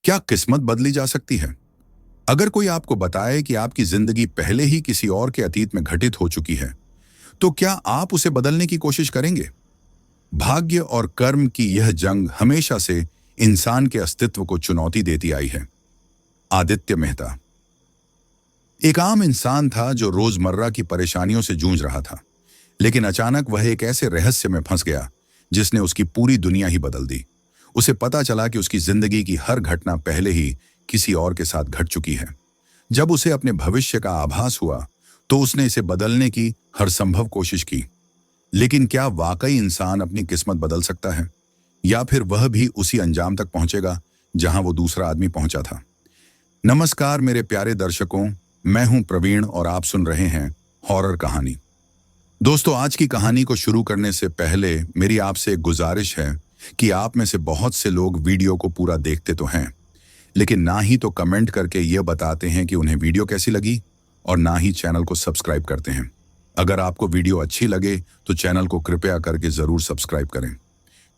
क्या किस्मत बदली जा सकती है? अगर कोई आपको बताए कि आपकी जिंदगी पहले ही किसी और के अतीत में घटित हो चुकी है, तो क्या आप उसे बदलने की कोशिश करेंगे? भाग्य और कर्म की यह जंग हमेशा से इंसान के अस्तित्व को चुनौती देती आई है। आदित्य मेहता एक आम इंसान था जो रोजमर्रा की परेशानियों से जूझ रहा था, लेकिन अचानक वह एक ऐसे रहस्य में फंस गया जिसने उसकी पूरी दुनिया ही बदल दी। उसे पता चला कि उसकी जिंदगी की हर घटना पहले ही किसी और के साथ घट चुकी है। जब उसे अपने भविष्य का आभास हुआ, तो उसने इसे बदलने की हर संभव कोशिश की। लेकिन क्या वाकई इंसान अपनी किस्मत बदल सकता है, या फिर वह भी उसी अंजाम तक पहुंचेगा जहां वो दूसरा आदमी पहुंचा था? नमस्कार मेरे प्यारे दर्शकों, मैं हूं प्रवीण और आप सुन रहे हैं हॉरर कहानी। दोस्तों, आज की कहानी को शुरू करने से पहले मेरी आपसे एक गुजारिश है कि आप में से बहुत से लोग वीडियो को पूरा देखते तो हैं, लेकिन ना ही तो कमेंट करके यह बताते हैं कि उन्हें वीडियो कैसी लगी, और ना ही चैनल को सब्सक्राइब करते हैं। अगर आपको वीडियो अच्छी लगे तो चैनल को कृपया करके जरूर सब्सक्राइब करें,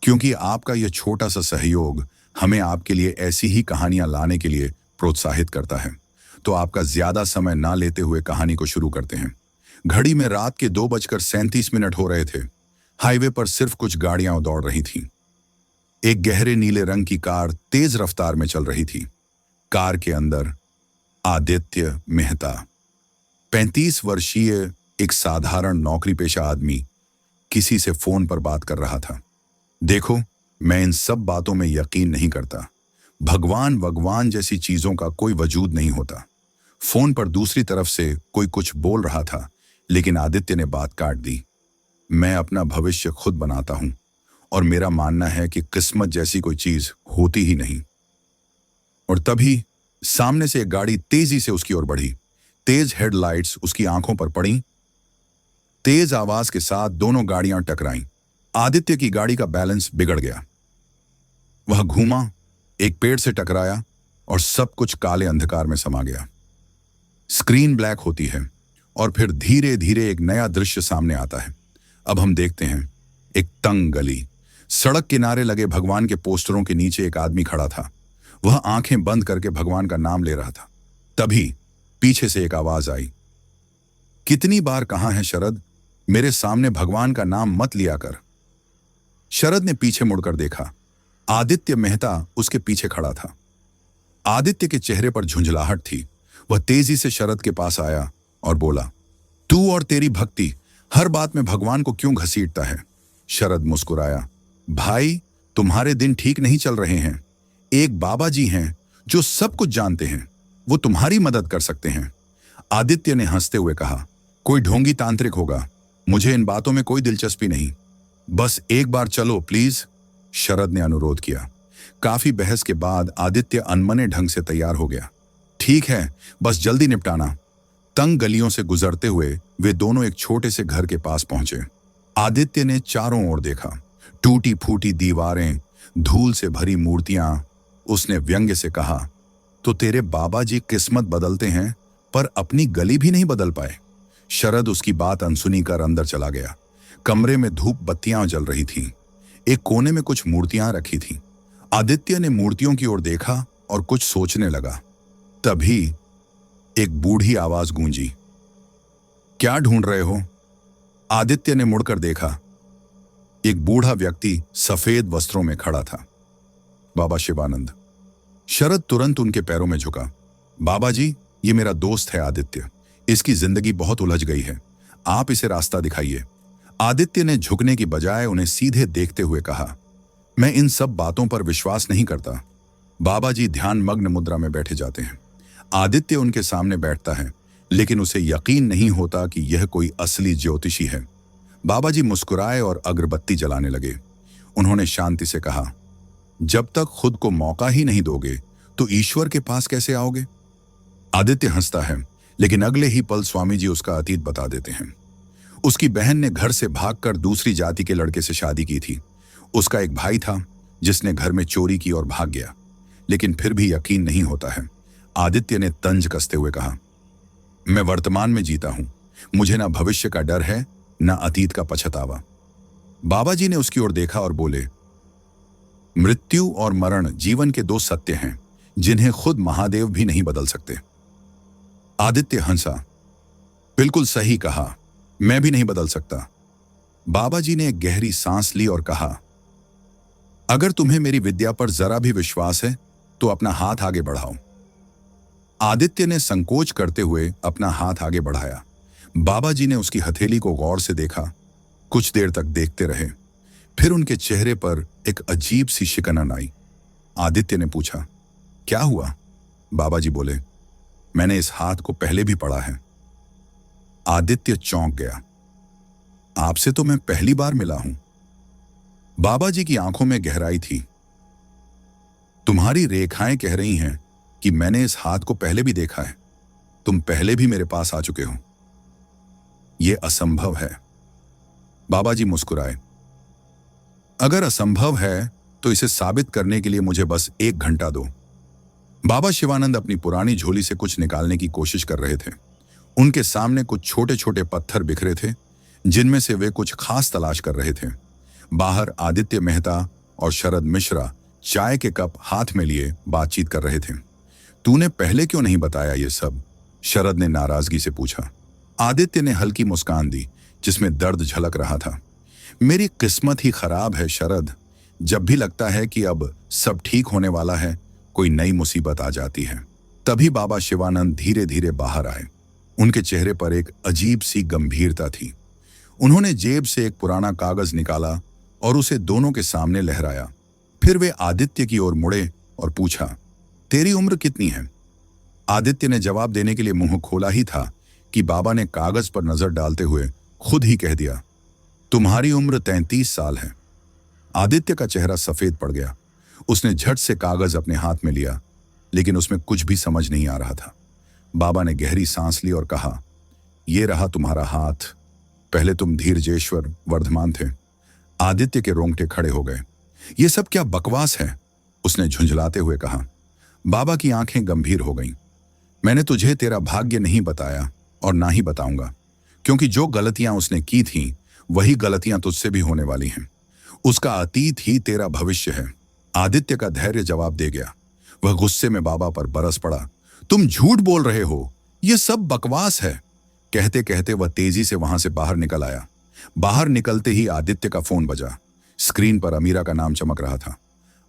क्योंकि आपका यह छोटा सा सहयोग हमें आपके लिए ऐसी ही कहानियां लाने के लिए प्रोत्साहित करता है। तो आपका ज्यादा समय ना लेते हुए कहानी को शुरू करते हैं। घड़ी में रात के 2:37 हो रहे थे। हाईवे पर सिर्फ कुछ गाड़ियां दौड़ रही थीं। एक गहरे नीले रंग की कार तेज रफ्तार में चल रही थी। कार के अंदर आदित्य मेहता, 35 वर्षीय एक साधारण नौकरी पेशा आदमी, किसी से फोन पर बात कर रहा था। देखो, मैं इन सब बातों में यकीन नहीं करता। भगवान जैसी चीजों का कोई वजूद नहीं होता। फोन पर दूसरी तरफ से कोई कुछ बोल रहा था, लेकिन आदित्य ने बात काट दी। मैं अपना भविष्य खुद बनाता हूं, और मेरा मानना है कि किस्मत जैसी कोई चीज होती ही नहीं। और तभी सामने से एक गाड़ी तेजी से उसकी ओर बढ़ी। तेज हेडलाइट्स उसकी आंखों पर पड़ी। तेज आवाज के साथ दोनों गाड़ियां टकराईं। आदित्य की गाड़ी का बैलेंस बिगड़ गया। वह घूमा, एक पेड़ से टकराया, और सब कुछ काले अंधकार में समा गया। स्क्रीन ब्लैक होती है, और फिर धीरे धीरे एक नया दृश्य सामने आता है। अब हम देखते हैं एक तंग गली। सड़क किनारे लगे भगवान के पोस्टरों के नीचे एक आदमी खड़ा था। वह आंखें बंद करके भगवान का नाम ले रहा था। तभी पीछे से एक आवाज आई, कितनी बार कहा है शरद, मेरे सामने भगवान का नाम मत लिया कर। शरद ने पीछे मुड़कर देखा। आदित्य मेहता उसके पीछे खड़ा था। आदित्य के चेहरे पर झुंझलाहट थी। वह तेजी से शरद के पास आया और बोला, तू और तेरी भक्ति हर बात में भगवान को क्यों घसीटता है? शरद मुस्कुराया, भाई, तुम्हारे दिन ठीक नहीं चल रहे हैं। एक बाबा जी हैं जो सब कुछ जानते हैं, वो तुम्हारी मदद कर सकते हैं। आदित्य ने हंसते हुए कहा, कोई ढोंगी तांत्रिक होगा, मुझे इन बातों में कोई दिलचस्पी नहीं। बस एक बार चलो प्लीज, शरद ने अनुरोध किया। काफी बहस के बाद आदित्य अनमने ढंग से तैयार हो गया। ठीक है, बस जल्दी निपटाना। तंग गलियों से गुजरते हुए वे दोनों एक छोटे से घर के पास पहुंचे। आदित्य ने चारों ओर देखा। टूटी फूटी दीवारें, धूल से भरी मूर्तियां। उसने व्यंग्य से कहा, तो तेरे बाबा जी किस्मत बदलते हैं, पर अपनी गली भी नहीं बदल पाए। शरद उसकी बात अनसुनी कर अंदर चला गया। कमरे में धूप बत्तियां जल रही थीं। एक कोने में कुछ मूर्तियां रखी थीं। आदित्य ने मूर्तियों की ओर देखा और कुछ सोचने लगा। तभी एक बूढ़ी आवाज गूंजी, क्या ढूंढ रहे हो? आदित्य ने मुड़कर देखा। एक बूढ़ा व्यक्ति सफेद वस्त्रों में खड़ा था। बाबा शिवानंद। शरद तुरंत उनके पैरों में झुका। बाबा जी, ये मेरा दोस्त है आदित्य। इसकी जिंदगी बहुत उलझ गई है, आप इसे रास्ता दिखाइए। आदित्य ने झुकने की बजाय उन्हें सीधे देखते हुए कहा, मैं इन सब बातों पर विश्वास नहीं करता। बाबा जी ध्यान मग्न मुद्रा में बैठे जाते हैं। आदित्य उनके सामने बैठता है, लेकिन उसे यकीन नहीं होता कि यह कोई असली ज्योतिषी है। बाबा जी मुस्कुराए और अगरबत्ती जलाने लगे। उन्होंने शांति से कहा, जब तक खुद को मौका ही नहीं दोगे तो ईश्वर के पास कैसे आओगे? आदित्य हंसता है, लेकिन अगले ही पल स्वामी जी उसका अतीत बता देते हैं। उसकी बहन ने घर से भागकर दूसरी जाति के लड़के से शादी की थी। उसका एक भाई था जिसने घर में चोरी की और भाग गया, लेकिन फिर भी यकीन नहीं होता है। आदित्य ने तंज कसते हुए कहा, मैं वर्तमान में जीता हूं, मुझे ना भविष्य का डर है ना अतीत का पछतावा। बाबा जी ने उसकी ओर देखा और बोले, मृत्यु और मरण जीवन के दो सत्य हैं, जिन्हें खुद महादेव भी नहीं बदल सकते। आदित्य हंसा। बिल्कुल सही कहा, मैं भी नहीं बदल सकता। बाबा जी ने एक गहरी सांस ली और कहा, अगर तुम्हें मेरी विद्या पर जरा भी विश्वास है तो अपना हाथ आगे बढ़ाओ। आदित्य ने संकोच करते हुए अपना हाथ आगे बढ़ाया। बाबा जी ने उसकी हथेली को गौर से देखा। कुछ देर तक देखते रहे, फिर उनके चेहरे पर एक अजीब सी शिकन आई। आदित्य ने पूछा, क्या हुआ? बाबा जी बोले, मैंने इस हाथ को पहले भी पढ़ा है। आदित्य चौंक गया। आपसे तो मैं पहली बार मिला हूं। बाबा जी की आंखों में गहराई थी। तुम्हारी रेखाएं कह रही हैं कि मैंने इस हाथ को पहले भी देखा है। तुम पहले भी मेरे पास आ चुके हो। यह असंभव है। बाबा जी मुस्कुराए। अगर असंभव है तो इसे साबित करने के लिए मुझे बस 1 घंटा दो। बाबा शिवानंद अपनी पुरानी झोली से कुछ निकालने की कोशिश कर रहे थे। उनके सामने कुछ छोटे छोटे पत्थर बिखरे थे, जिनमें से वे कुछ खास तलाश कर रहे थे। बाहर आदित्य मेहता और शरद मिश्रा चाय के कप हाथ में लिए बातचीत कर रहे थे। तूने पहले क्यों नहीं बताया ये सब? शरद ने नाराजगी से पूछा। आदित्य ने हल्की मुस्कान दी, जिसमें दर्द झलक रहा था। मेरी किस्मत ही खराब है शरद। जब भी लगता है कि अब सब ठीक होने वाला है, कोई नई मुसीबत आ जाती है। तभी बाबा शिवानंद धीरे धीरे बाहर आए। उनके चेहरे पर एक अजीब सी गंभीरता थी। उन्होंने जेब से एक पुराना कागज निकाला और उसे दोनों के सामने लहराया। फिर वे आदित्य की ओर मुड़े और पूछा, तेरी उम्र कितनी है? आदित्य ने जवाब देने के लिए मुंह खोला ही था कि बाबा ने कागज पर नजर डालते हुए खुद ही कह दिया, तुम्हारी उम्र 33 साल है। आदित्य का चेहरा सफेद पड़ गया। उसने झट से कागज अपने हाथ में लिया, लेकिन उसमें कुछ भी समझ नहीं आ रहा था। बाबा ने गहरी सांस ली और कहा, यह रहा तुम्हारा हाथ। पहले तुम धीरजेश्वर वर्धमान थे। आदित्य के रोंगटे खड़े हो गए। ये सब क्या बकवास है? उसने झुंझलाते हुए कहा। बाबा की आंखें गंभीर हो गईं। मैंने तुझे तेरा भाग्य नहीं बताया और ना ही बताऊंगा, क्योंकि जो गलतियां उसने की थीं, वही गलतियां तुझसे भी होने वाली हैं। उसका अतीत ही तेरा भविष्य है। आदित्य का धैर्य जवाब दे गया। वह गुस्से में बाबा पर बरस पड़ा। तुम झूठ बोल रहे हो, यह सब बकवास है। कहते कहते वह तेजी से वहां से बाहर निकल आया। बाहर निकलते ही आदित्य का फोन बजा। स्क्रीन पर अमीरा का नाम चमक रहा था।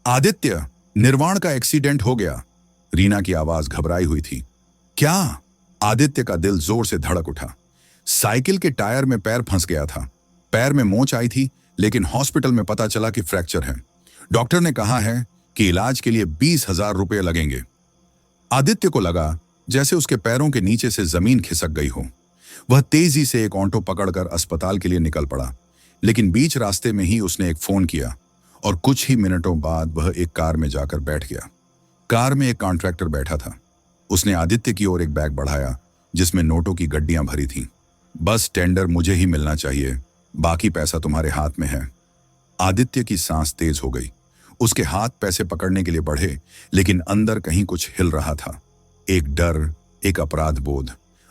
आदित्य, निर्वाण का एक्सीडेंट हो गया। रीना की आवाज घबराई हुई थी। क्या? आदित्य का दिल जोर से धड़क उठा। साइकिल के टायर में पैर फंस गया था। पैर में मोच आई थी, लेकिन हॉस्पिटल में पता चला कि फ्रैक्चर है। डॉक्टर ने कहा है कि इलाज के लिए 20,000 रुपये लगेंगे। आदित्य को लगा जैसे उसके पैरों के नीचे से जमीन खिसक गई हो। वह तेजी से एक ऑटो पकड़कर अस्पताल के लिए निकल पड़ा, लेकिन बीच रास्ते में ही उसने एक फोन किया और कुछ ही मिनटों बाद वह एक कार में जाकर बैठ गया। कार में एक कॉन्ट्रैक्टर बैठा था। उसने आदित्य की ओर एक बैग बढ़ाया, जिसमें नोटों की गड्डियां भरी थीं। बस टेंडर मुझे ही मिलना चाहिए, बाकी पैसा तुम्हारे हाथ में है। आदित्य की सांस तेज हो गई। उसके हाथ पैसे पकड़ने के लिए बढ़े, लेकिन अंदर कहीं कुछ हिल रहा था। एक डर, एक अपराध बोध।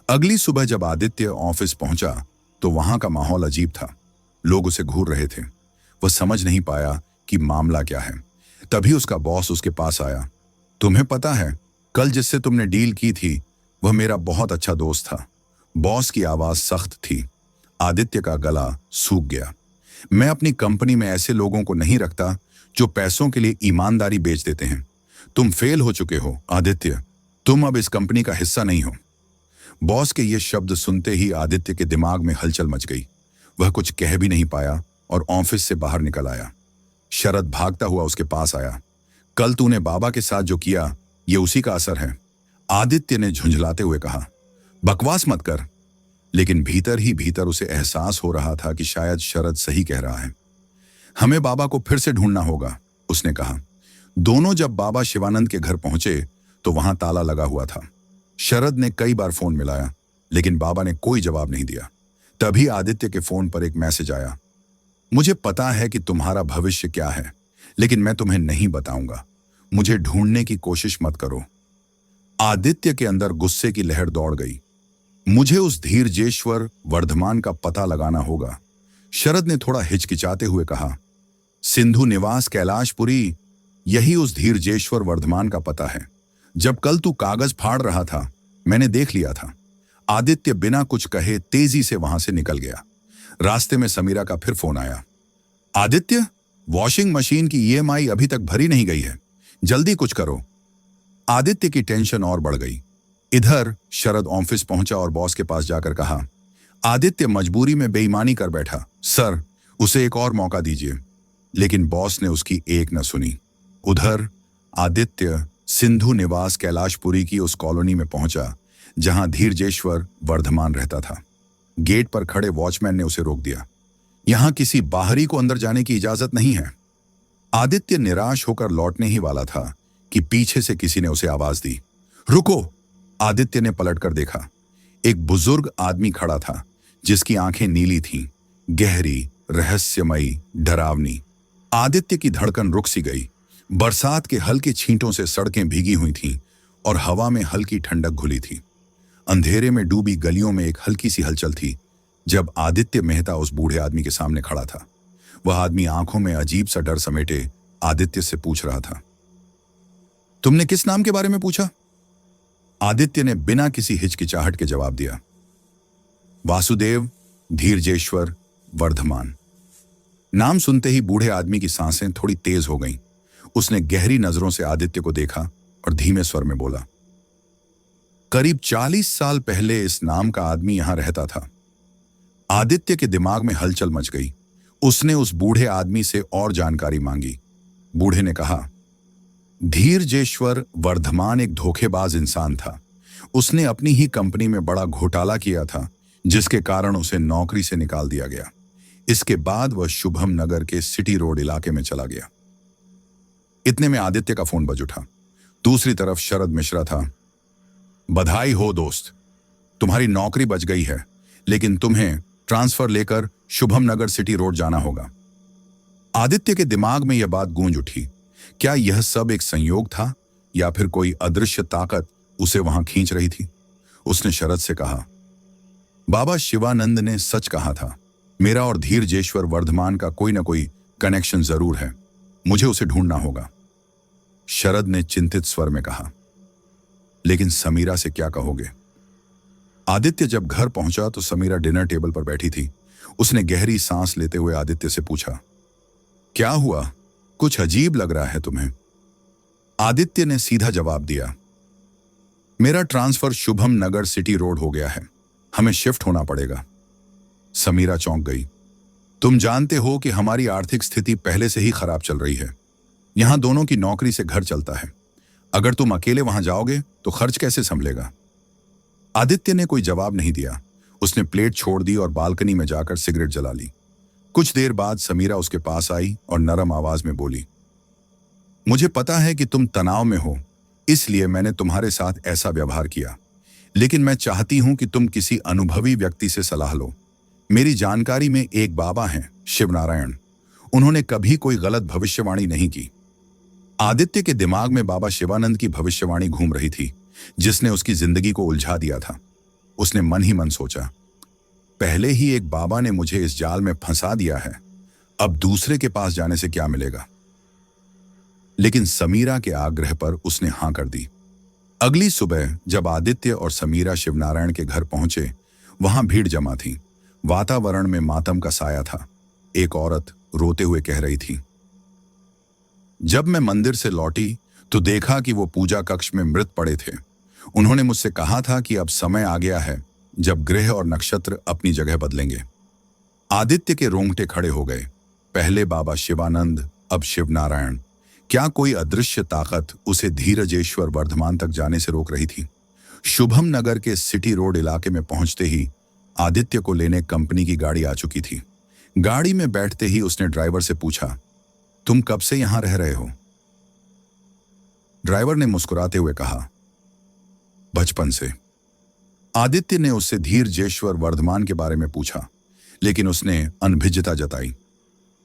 अगली सुबह जब आदित्य ऑफिस पहुंचा तो वहां का माहौल अजीब था। लोग उसे घूर रहे थे। वह समझ नहीं पाया कि मामला क्या है। तभी उसका बॉस उसके पास आया। तुम्हें पता है, कल जिससे तुमने डील की थी वह मेरा बहुत अच्छा दोस्त था। बॉस की आवाज सख्त थी। आदित्य का गला सूख गया। मैं अपनी कंपनी में ऐसे लोगों को नहीं रखता जो पैसों के लिए ईमानदारी बेच देते हैं। तुम फेल हो चुके हो आदित्य। तुम अब इस कंपनी का हिस्सा नहीं हो। बॉस के ये शब्द सुनते ही आदित्य के दिमाग में हलचल मच गई। वह कुछ कह भी नहीं पाया और ऑफिस से बाहर निकल आया। शरद भागता हुआ उसके पास आया। कल तूने बाबा के साथ जो किया, ये उसी का असर है। आदित्य ने झुंझलाते हुए कहा। बकवास मत कर। लेकिन भीतर ही भीतर उसे एहसास हो रहा था कि शायद शरद सही कह रहा है। हमें बाबा को फिर से ढूंढना होगा, उसने कहा। दोनों जब बाबा शिवानंद के घर पहुंचे तो वहां ताला लगा हुआ था। शरद ने कई बार फोन मिलाया, लेकिन बाबा ने कोई जवाब नहीं दिया। तभी आदित्य के फोन पर एक मैसेज आया। मुझे पता है कि तुम्हारा भविष्य क्या है, लेकिन मैं तुम्हें नहीं बताऊंगा। मुझे ढूंढने की कोशिश मत करो। आदित्य के अंदर गुस्से की लहर दौड़ गई। मुझे उस धीरजेश्वर वर्धमान का पता लगाना होगा। शरद ने थोड़ा हिचकिचाते हुए कहा। सिंधु निवास कैलाशपुरी, यही उस धीरजेश्वर वर्धमान का पता है। जब कल तू कागज फाड़ रहा था मैंने देख लिया था। आदित्य बिना कुछ कहे तेजी से वहां से निकल गया। रास्ते में समीरा का फिर फोन आया। आदित्य, वॉशिंग मशीन की ईएमआई अभी तक भरी नहीं गई है, जल्दी कुछ करो। आदित्य की टेंशन और बढ़ गई। इधर शरद ऑफिस पहुंचा और बॉस के पास जाकर कहा, आदित्य मजबूरी में बेईमानी कर बैठा, सर उसे एक और मौका दीजिए। लेकिन बॉस ने उसकी एक न सुनी। उधर आदित्य सिंधु निवास कैलाशपुरी की उस कॉलोनी में पहुंचा जहां धीरजेश्वर वर्धमान रहता था। गेट पर खड़े वॉचमैन ने उसे रोक दिया। यहां किसी बाहरी को अंदर जाने की इजाजत नहीं है। आदित्य निराश होकर लौटने ही वाला था कि पीछे से किसी ने उसे आवाज दी। रुको! आदित्य ने पलटकर देखा। एक बुजुर्ग आदमी खड़ा था जिसकी आंखें नीली थीं, गहरी, रहस्यमयी, डरावनी। आदित्य की धड़कन रुक सी गई। बरसात के हल्के छींटों से सड़कें भीगी हुई थीं और हवा में हल्की ठंडक घुली थी। अंधेरे में डूबी गलियों में एक हल्की सी हलचल थी जब आदित्य मेहता उस बूढ़े आदमी के सामने खड़ा था। वह आदमी आंखों में अजीब सा डर समेटे आदित्य से पूछ रहा था, तुमने किस नाम के बारे में पूछा? आदित्य ने बिना किसी हिचकिचाहट के जवाब दिया, वासुदेव धीरजेश्वर वर्धमान। नाम सुनते ही बूढ़े आदमी की सांसें थोड़ी तेज हो गईं। उसने गहरी नजरों से आदित्य को देखा और धीमे स्वर में बोला, करीब 40 साल पहले इस नाम का आदमी यहां रहता था। आदित्य के दिमाग में हलचल मच गई। उसने उस बूढ़े आदमी से और जानकारी मांगी। बूढ़े ने कहा, धीरजेश्वर वर्धमान एक धोखेबाज इंसान था। उसने अपनी ही कंपनी में बड़ा घोटाला किया था जिसके कारण उसे नौकरी से निकाल दिया गया। इसके बाद वह शुभम नगर के सिटी रोड इलाके में चला गया। इतने में आदित्य का फोन बज उठा। दूसरी तरफ शरद मिश्रा था। बधाई हो दोस्त, तुम्हारी नौकरी बच गई है, लेकिन तुम्हें ट्रांसफर लेकर शुभम नगर सिटी रोड जाना होगा। आदित्य के दिमाग में यह बात गूंज उठी। क्या यह सब एक संयोग था या फिर कोई अदृश्य ताकत उसे वहां खींच रही थी? उसने शरद से कहा, बाबा शिवानंद ने सच कहा था, मेरा और धीरजेश्वर वर्धमान का कोई ना कोई कनेक्शन जरूर है, मुझे उसे ढूंढना होगा। शरद ने चिंतित स्वर में कहा, लेकिन समीरा से क्या कहोगे? आदित्य जब घर पहुंचा तो समीरा डिनर टेबल पर बैठी थी। उसने गहरी सांस लेते हुए आदित्य से पूछा, क्या हुआ? कुछ अजीब लग रहा है तुम्हें। आदित्य ने सीधा जवाब दिया, मेरा ट्रांसफर शुभम नगर सिटी रोड हो गया है, हमें शिफ्ट होना पड़ेगा। समीरा चौंक गई। तुम जानते हो कि हमारी आर्थिक स्थिति पहले से ही खराब चल रही है। यहां दोनों की नौकरी से घर चलता है। अगर तुम अकेले वहां जाओगे तो खर्च कैसे संभलेगा? आदित्य ने कोई जवाब नहीं दिया। उसने प्लेट छोड़ दी और बालकनी में जाकर सिगरेट जला ली। कुछ देर बाद समीरा उसके पास आई और नरम आवाज में बोली, मुझे पता है कि तुम तनाव में हो, इसलिए मैंने तुम्हारे साथ ऐसा व्यवहार किया, लेकिन मैं चाहती हूं कि तुम किसी अनुभवी व्यक्ति से सलाह लो। मेरी जानकारी में एक बाबा हैं, शिवनारायण। उन्होंने कभी कोई गलत भविष्यवाणी नहीं की। आदित्य के दिमाग में बाबा शिवानंद की भविष्यवाणी घूम रही थी जिसने उसकी जिंदगी को उलझा दिया था। उसने मन ही मन सोचा, पहले ही एक बाबा ने मुझे इस जाल में फंसा दिया है, अब दूसरे के पास जाने से क्या मिलेगा? लेकिन समीरा के आग्रह पर उसने हां कर दी। अगली सुबह जब आदित्य और समीरा शिवनारायण के घर पहुंचे, वहां भीड़ जमा थी। वातावरण में मातम का साया था। एक औरत रोते हुए कह रही थी, जब मैं मंदिर से लौटी तो देखा कि वो पूजा कक्ष में मृत पड़े थे। उन्होंने मुझसे कहा था कि अब समय आ गया है जब ग्रह और नक्षत्र अपनी जगह बदलेंगे। आदित्य के रोंगटे खड़े हो गए। पहले बाबा शिवानंद, अब शिवनारायण। क्या कोई अदृश्य ताकत उसे धीरजेश्वर वर्धमान तक जाने से रोक रही थी? शुभम नगर के सिटी रोड इलाके में पहुंचते ही आदित्य को लेने कंपनी की गाड़ी आ चुकी थी। गाड़ी में बैठते ही उसने ड्राइवर से पूछा, तुम कब से यहां रह रहे हो? ड्राइवर ने मुस्कुराते हुए कहा, बचपन से। आदित्य ने उससे धीरजेश्वर वर्धमान के बारे में पूछा, लेकिन उसने अनभिज्ञता जताई।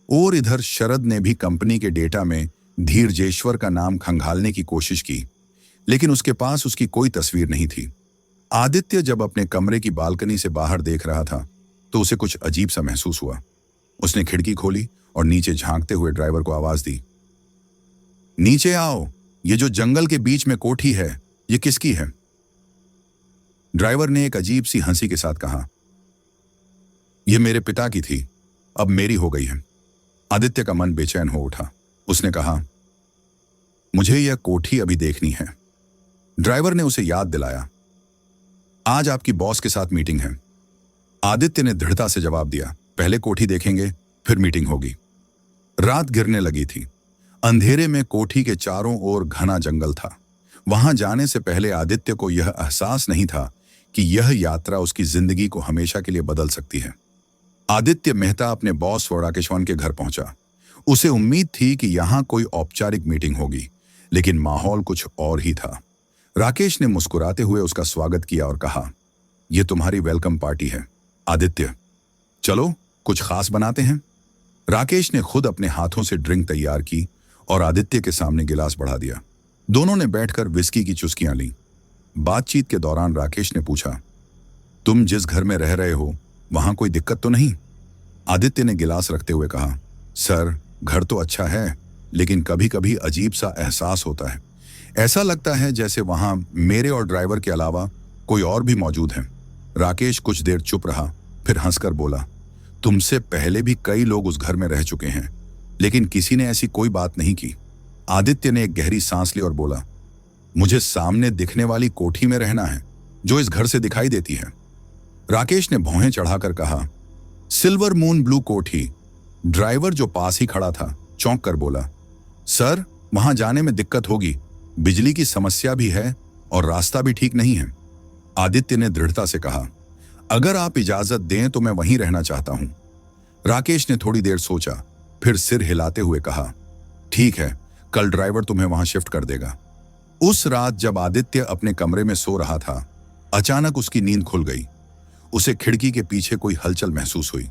और इधर शरद ने भी कंपनी के डेटा में धीरजेश्वर का नाम खंगालने की कोशिश की, लेकिन उसके पास उसकी कोई तस्वीर नहीं थी। आदित्य जब अपने कमरे की बालकनी से बाहर देख रहा था तो उसे कुछ अजीब सा महसूस हुआ। उसने खिड़की खोली और नीचे झांकते हुए ड्राइवर को आवाज दी, नीचे आओ, ये जो जंगल के बीच में कोठी है ये किसकी है? ड्राइवर ने एक अजीब सी हंसी के साथ कहा, यह मेरे पिता की थी, अब मेरी हो गई है। आदित्य का मन बेचैन हो उठा। उसने कहा, मुझे यह कोठी अभी देखनी है। ड्राइवर ने उसे याद दिलाया, आज आपकी बॉस के साथ मीटिंग है। आदित्य ने दृढ़ता से जवाब दिया, पहले कोठी देखेंगे, फिर मीटिंग होगी। रात गिरने लगी थी। अंधेरे में कोठी के चारों ओर घना जंगल था। वहां जाने से पहले आदित्य को यह एहसास नहीं था कि यह यात्रा उसकी जिंदगी को हमेशा के लिए बदल सकती है। आदित्य मेहता अपने बॉस राकेशवन के घर पहुंचा। उसे उम्मीद थी कि यहां कोई औपचारिक मीटिंग होगी, लेकिन माहौल कुछ और ही था। राकेश ने मुस्कुराते हुए उसका स्वागत किया और कहा, यह तुम्हारी वेलकम पार्टी है आदित्य, चलो कुछ खास बनाते हैं। राकेश ने खुद अपने हाथों से ड्रिंक तैयार की और आदित्य के सामने गिलास बढ़ा दिया। दोनों ने बैठकर विस्की की चुस्कियां ली। बातचीत के दौरान राकेश ने पूछा, तुम जिस घर में रह रहे हो वहां कोई दिक्कत तो नहीं? आदित्य ने गिलास रखते हुए कहा, सर घर तो अच्छा है, लेकिन कभी कभी अजीब सा एहसास होता है। ऐसा लगता है जैसे वहां मेरे और ड्राइवर के अलावा कोई और भी मौजूद है। राकेश कुछ देर चुप रहा, फिर हंसकर बोला, तुमसे पहले भी कई लोग उस घर में रह चुके हैं, लेकिन किसी ने ऐसी कोई बात नहीं की। आदित्य ने एक गहरी सांस ली और बोला, मुझे सामने दिखने वाली कोठी में रहना है, जो इस घर से दिखाई देती है। राकेश ने भौहें चढ़ाकर कहा, सिल्वर मून ब्लू कोठी। ड्राइवर जो पास ही खड़ा था चौंक कर बोला, सर वहां जाने में दिक्कत होगी, बिजली की समस्या भी है और रास्ता भी ठीक नहीं है। आदित्य ने दृढ़ता से कहा, अगर आप इजाजत दें तो मैं वहीं रहना चाहता हूं। राकेश ने थोड़ी देर सोचा, फिर सिर हिलाते हुए कहा, ठीक है, कल ड्राइवर तुम्हें वहां शिफ्ट कर देगा। उस रात जब आदित्य अपने कमरे में सो रहा था, अचानक उसकी नींद खुल गई। उसे खिड़की के पीछे कोई हलचल महसूस हुई।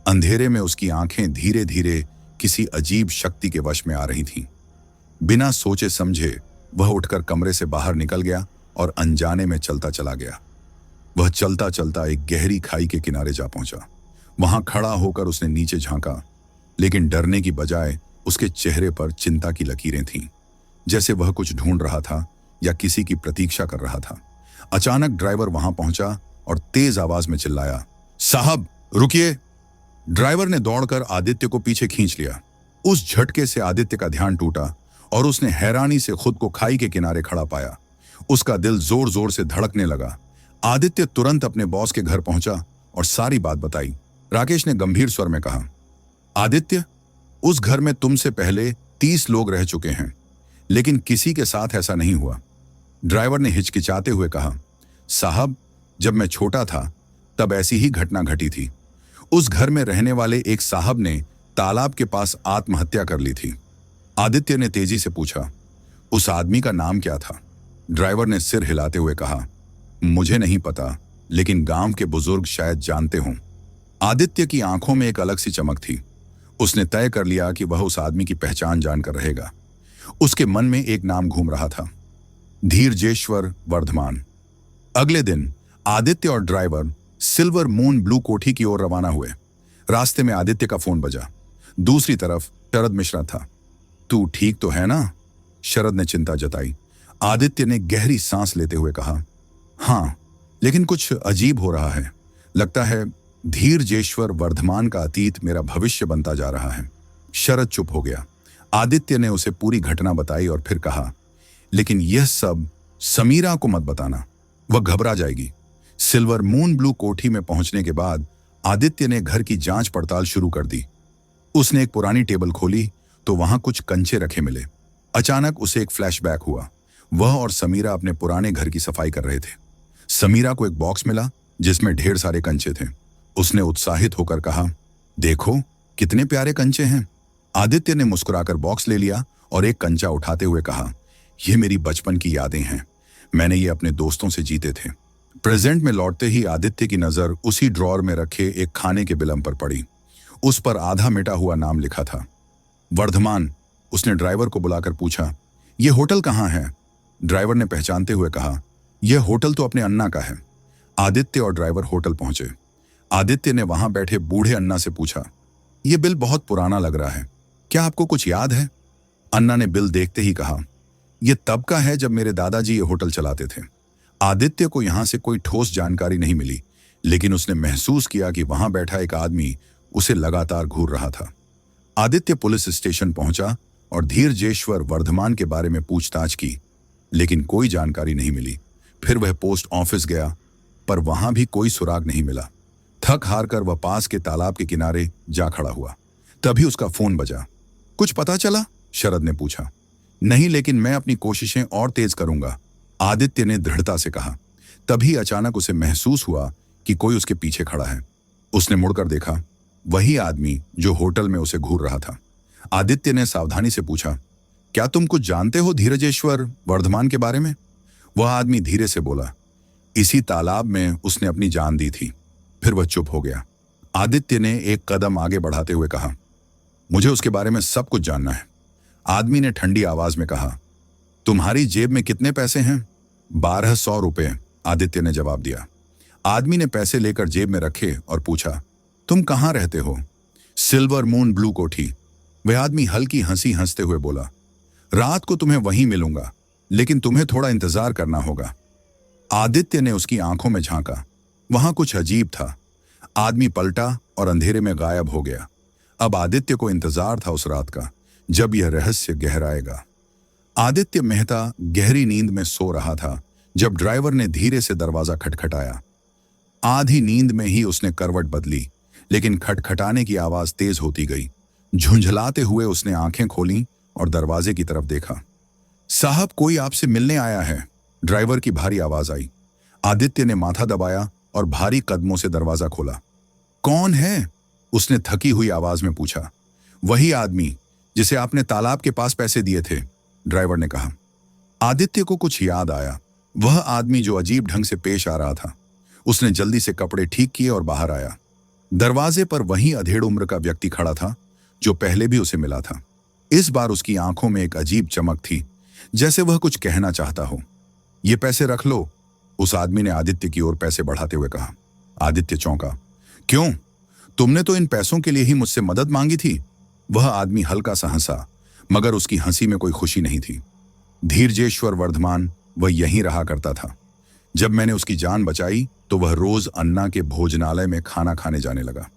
अंधेरे में उसकी आंखें धीरे धीरे किसी अजीब शक्ति के वश में आ रही थीं। बिना सोचे समझे वह उठकर कमरे से बाहर निकल गया और अनजाने में चलता चला गया। वह चलता चलता एक गहरी खाई के किनारे जा पहुंचा। वहां खड़ा होकर उसने नीचे झांका, लेकिन डरने की बजाय उसके चेहरे पर चिंता की लकीरें थीं, जैसे वह कुछ ढूंढ रहा था या किसी की प्रतीक्षा कर रहा था। अचानक ड्राइवर वहां पहुंचा और तेज आवाज में चिल्लाया, साहब रुकिए। ड्राइवर ने दौड़कर आदित्य को पीछे खींच लिया। उस झटके से आदित्य का ध्यान टूटा और उसने हैरानी से खुद को खाई के किनारे खड़ा पाया। उसका दिल जोर जोर से धड़कने लगा। आदित्य तुरंत अपने बॉस के घर पहुंचा और सारी बात बताई। राकेश ने गंभीर स्वर में कहा, आदित्य, उस घर में तुमसे पहले 30 लोग रह चुके हैं, लेकिन किसी के साथ ऐसा नहीं हुआ। ड्राइवर ने हिचकिचाते हुए कहा, साहब जब मैं छोटा था तब ऐसी ही घटना घटी थी। उस घर में रहने वाले एक साहब ने तालाब के पास आत्महत्या कर ली थी। आदित्य ने तेजी से पूछा, उस आदमी का नाम क्या था? ड्राइवर ने सिर हिलाते हुए कहा, मुझे नहीं पता, लेकिन गांव के बुजुर्ग शायद जानते हों। आदित्य की आंखों में एक अलग सी चमक थी। उसने तय कर लिया कि वह उस आदमी की पहचान जानकर रहेगा। उसके मन में एक नाम घूम रहा था, धीरजेश्वर वर्धमान। अगले दिन आदित्य और ड्राइवर सिल्वर मून ब्लू कोठी की ओर रवाना हुए। रास्ते में आदित्य का फोन बजा। दूसरी तरफ शरद मिश्रा था। तू ठीक तो है ना? शरद ने चिंता जताई। आदित्य ने गहरी सांस लेते हुए कहा, हाँ, लेकिन कुछ अजीब हो रहा है। लगता है धीरजेश्वर वर्धमान का अतीत मेरा भविष्य बनता जा रहा है। शरद चुप हो गया। आदित्य ने उसे पूरी घटना बताई और फिर कहा, लेकिन यह सब समीरा को मत बताना, वह घबरा जाएगी। सिल्वर मून ब्लू कोठी में पहुंचने के बाद आदित्य ने घर की जांच पड़ताल शुरू कर दी। उसने एक पुरानी टेबल खोली तो वहां कुछ कंचे रखे मिले। अचानक उसे एक फ्लैशबैक हुआ। वह और समीरा अपने पुराने घर की सफाई कर रहे थे। समीरा को एक बॉक्स मिला जिसमें ढेर सारे कंचे थे। उसने उत्साहित होकर कहा, देखो कितने प्यारे कंचे हैं। आदित्य ने मुस्कुराकर बॉक्स ले लिया और एक कंचा उठाते हुए कहा, यह मेरी बचपन की यादें हैं, मैंने ये अपने दोस्तों से जीते थे। प्रेजेंट में लौटते ही आदित्य की नजर उसी ड्रॉर में रखे एक खाने के बिलम पर पड़ी। उस पर आधा मिटा हुआ नाम लिखा था, वर्धमान। उसने ड्राइवर को बुलाकर पूछा, यह होटल कहाँ है? ड्राइवर ने पहचानते हुए कहा, यह होटल तो अपने अन्ना का है। आदित्य और ड्राइवर होटल पहुंचे। आदित्य ने वहां बैठे बूढ़े अन्ना से पूछा, यह बिल बहुत पुराना लग रहा है, क्या आपको कुछ याद है? अन्ना ने बिल देखते ही कहा, ये तब का है जब मेरे दादाजी ये होटल चलाते थे। आदित्य को यहां से कोई ठोस जानकारी नहीं मिली, लेकिन उसने महसूस किया कि वहां बैठा एक आदमी उसे लगातार घूर रहा था। आदित्य पुलिस स्टेशन पहुंचा और धीरजेश्वर वर्धमान के बारे में पूछताछ की, लेकिन कोई जानकारी नहीं मिली। फिर वह पोस्ट ऑफिस गया, पर वहां भी कोई सुराग नहीं मिला। थक हार कर वह पास के तालाब के किनारे जा खड़ा हुआ। तभी उसका फोन बजा। कुछ पता चला? शरद ने पूछा। नहीं, लेकिन मैं अपनी कोशिशें और तेज करूंगा, आदित्य ने दृढ़ता से कहा। तभी अचानक उसे महसूस हुआ कि कोई उसके पीछे खड़ा है। उसने मुड़कर देखा, वही आदमी जो होटल में उसे घूर रहा था। आदित्य ने सावधानी से पूछा, क्या तुम कुछ जानते हो धीरजेश्वर वर्धमान के बारे में? वह आदमी धीरे से बोला, इसी तालाब में उसने अपनी जान दी थी। फिर वह चुप हो गया। आदित्य ने एक कदम आगे बढ़ाते हुए कहा, मुझे उसके बारे में सब कुछ जानना है। आदमी ने ठंडी आवाज में कहा, तुम्हारी जेब में कितने पैसे हैं? 1200 रुपए, आदित्य ने जवाब दिया। आदमी ने पैसे लेकर जेब में रखे और पूछा, तुम कहाँ रहते हो? सिल्वर मून ब्लू कोठी। वह आदमी हल्की हंसी हंसते हुए बोला, रात को तुम्हें वहीं मिलूंगा, लेकिन तुम्हें थोड़ा इंतजार करना होगा। आदित्य ने उसकी आंखों में झांका। वहां कुछ अजीब था। आदमी पलटा और अंधेरे में गायब हो गया। अब आदित्य को इंतजार था उस रात का, जब यह रहस्य गहराएगा। आदित्य मेहता गहरी नींद में सो रहा था जब ड्राइवर ने धीरे से दरवाजा खटखटाया। आधी नींद में ही उसने करवट बदली, लेकिन खटखटाने की आवाज तेज होती गई। झुंझलाते हुए उसने आंखें खोलीं और दरवाजे की तरफ देखा। साहब, कोई आपसे मिलने आया है, ड्राइवर की भारी आवाज आई। आदित्य ने माथा दबाया और भारी कदमों से दरवाजा खोला। कौन है? उसने थकी हुई आवाज में पूछा। वही आदमी जिसे आपने तालाब के पास पैसे दिए थे, ड्राइवर ने कहा। आदित्य को कुछ याद आया। वह आदमी जो अजीब ढंग से पेश आ रहा था। उसने जल्दी से कपड़े ठीक किए और बाहर आया। दरवाजे पर वही अधेड़ उम्र का व्यक्ति खड़ा था जो पहले भी उसे मिला था। इस बार उसकी आंखों में एक अजीब चमक थी, जैसे वह कुछ कहना चाहता हो। ये पैसे रख लो, उस आदमी ने आदित्य की ओर पैसे बढ़ाते हुए कहा। आदित्य चौंका। क्यों? तुमने तो इन पैसों के लिए ही मुझसे मदद मांगी थी। वह आदमी हल्का सा हंसा, मगर उसकी हंसी में कोई खुशी नहीं थी। धीरजेश्वर वर्धमान वह यहीं रहा करता था। जब मैंने उसकी जान बचाई तो वह रोज अन्ना के भोजनालय में खाना खाने जाने लगा।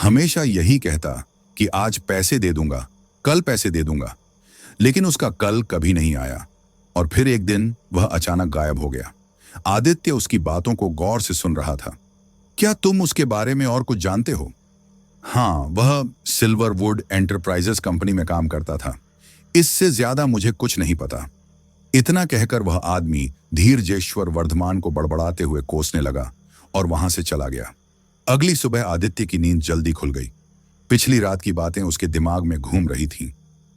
हमेशा यही कहता कि आज पैसे दे दूंगा, कल पैसे दे दूंगा, लेकिन उसका कल कभी नहीं आया और फिर एक दिन वह अचानक गायब हो गया। आदित्य उसकी बातों को गौर से सुन रहा था। क्या तुम उसके बारे में और कुछ जानते हो? हाँ, वह सिल्वरवुड एंटरप्राइजेस कंपनी में काम करता था। इससे ज्यादा मुझे कुछ नहीं पता। इतना कहकर वह आदमी धीरजेश्वर वर्धमान को बड़बड़ाते हुए कोसने लगा और वहां से चला गया। अगली सुबह आदित्य की नींद जल्दी खुल गई। पिछली रात की बातें उसके दिमाग में घूम रही थीं।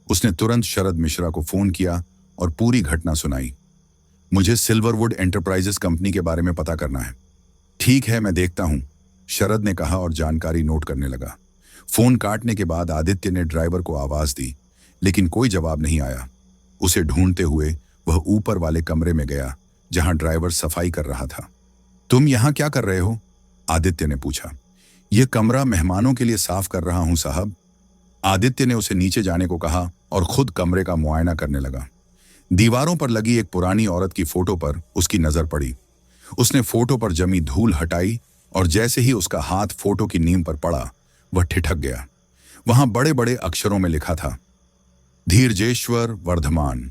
उसने तुरंत शरद मिश्रा को फोन किया और पूरी घटना सुनाई। मुझे सिल्वरवुड एंटरप्राइजेस कंपनी के बारे में पता करना है। ठीक है, मैं देखता हूं, शरद ने कहा और जानकारी नोट करने लगा। फोन काटने के बाद आदित्य ने ड्राइवर को आवाज दी, लेकिन कोई जवाब नहीं आया। उसे ढूंढते हुए वह ऊपर वाले कमरे में गया जहां ड्राइवर सफाई कर रहा था। तुम यहां क्या कर रहे हो? आदित्य ने पूछा। यह कमरा मेहमानों के लिए साफ कर रहा हूं साहब। आदित्य ने उसे नीचे जाने को कहा और खुद कमरे का मुआयना करने लगा। दीवारों पर लगी एक पुरानी औरत की फोटो पर उसकी नजर पड़ी। उसने फोटो पर जमी धूल हटाई और जैसे ही उसका हाथ फोटो की नींव पर पड़ा, वह ठिठक गया। वहां बड़े बड़े अक्षरों में लिखा था, धीरजेश्वर वर्धमान।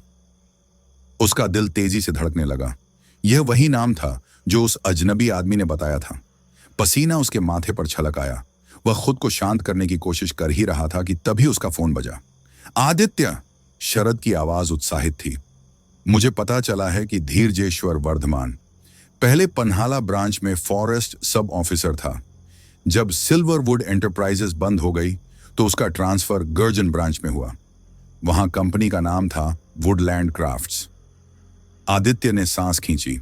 उसका दिल तेजी से धड़कने लगा। यह वही नाम था जो उस अजनबी आदमी ने बताया था। पसीना उसके माथे पर छलक आया। वह खुद को शांत करने की कोशिश कर ही रहा था कि तभी उसका फोन बजा। आदित्य, शरद की आवाज उत्साहित थी। मुझे पता चला है कि धीरजेश्वर वर्धमान पहले पन्हाला ब्रांच में फॉरेस्ट सब ऑफिसर था। जब सिल्वरवुड एंटरप्राइजेस बंद हो गई तो उसका ट्रांसफर गर्जन ब्रांच में हुआ। वहां कंपनी का नाम था वुडलैंड क्राफ्ट्स। आदित्य ने सांस खींची।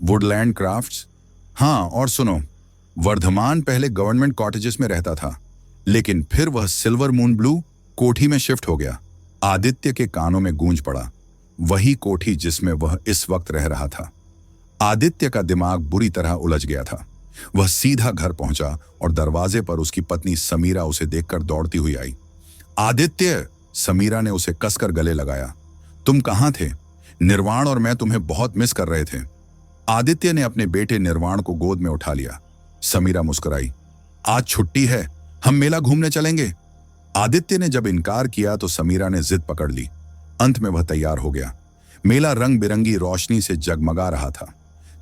Woodland crafts? हाँ, और सुनो, वर्धमान पहले गवर्नमेंट कॉटेजेस में रहता था, लेकिन फिर वह सिल्वर मून ब्लू कोठी में शिफ्ट हो गया। आदित्य के कानों में गूंज पड़ा, वही कोठी जिसमें वह इस वक्त रह रहा था। आदित्य का दिमाग बुरी तरह उलझ गया था। वह सीधा घर पहुंचा और दरवाजे पर उसकी पत्नी समीरा उसे देखकर दौड़ती हुई आई। आदित्य, समीरा ने उसे कसकर गले लगाया। तुम कहां थे? निर्वाण और मैं तुम्हें बहुत मिस कर रहे थे। आदित्य ने अपने बेटे निर्वाण को गोद में उठा लिया। समीरा मुस्कुराई। आज छुट्टी है, हम मेला घूमने चलेंगे। आदित्य ने जब इनकार किया तो समीरा ने जिद पकड़ ली। अंत में वह तैयार हो गया। मेला रंग बिरंगी रोशनी से जगमगा रहा था।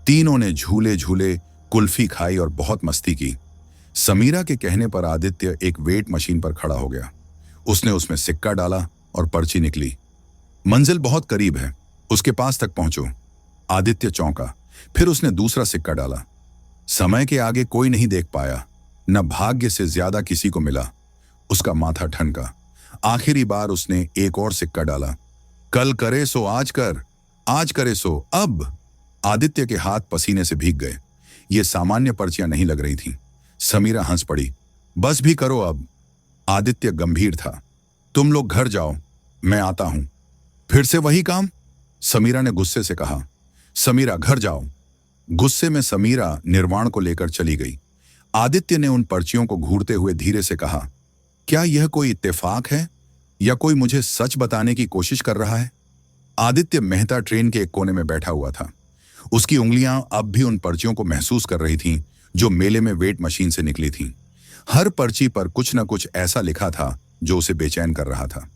तीनों ने झूले झूले, कुल्फी खाई और बहुत मस्ती की। समीरा के कहने पर आदित्य एक वेट मशीन पर खड़ा हो गया। उसने उसमें सिक्का डाला और पर्ची निकली। मंजिल बहुत करीब है, उसके पास तक पहुंचो। आदित्य चौंका। फिर उसने दूसरा सिक्का डाला। समय के आगे कोई नहीं देख पाया, न भाग्य से ज्यादा किसी को मिला। उसका माथा ठनका। आखिरी बार उसने एक और सिक्का डाला। कल करे सो आज कर, आज करे सो अब। आदित्य के हाथ पसीने से भीग गए। ये सामान्य पर्चियां नहीं लग रही थीं। समीरा हंस पड़ी। बस भी करो अब। आदित्य गंभीर था। तुम लोग घर जाओ, मैं आता हूं। फिर से वही काम? समीरा ने गुस्से से कहा। समीरा घर जाओ। गुस्से में समीरा निर्वाण को लेकर चली गई। आदित्य ने उन पर्चियों को घूरते हुए धीरे से कहा, क्या यह कोई इत्तेफाक है या कोई मुझे सच बताने की कोशिश कर रहा है? आदित्य मेहता ट्रेन के एक कोने में बैठा हुआ था। उसकी उंगलियां अब भी उन पर्चियों को महसूस कर रही थीं जो मेले में वेट मशीन से निकली थीं। हर पर्ची पर कुछ न कुछ ऐसा लिखा था जो उसे बेचैन कर रहा था।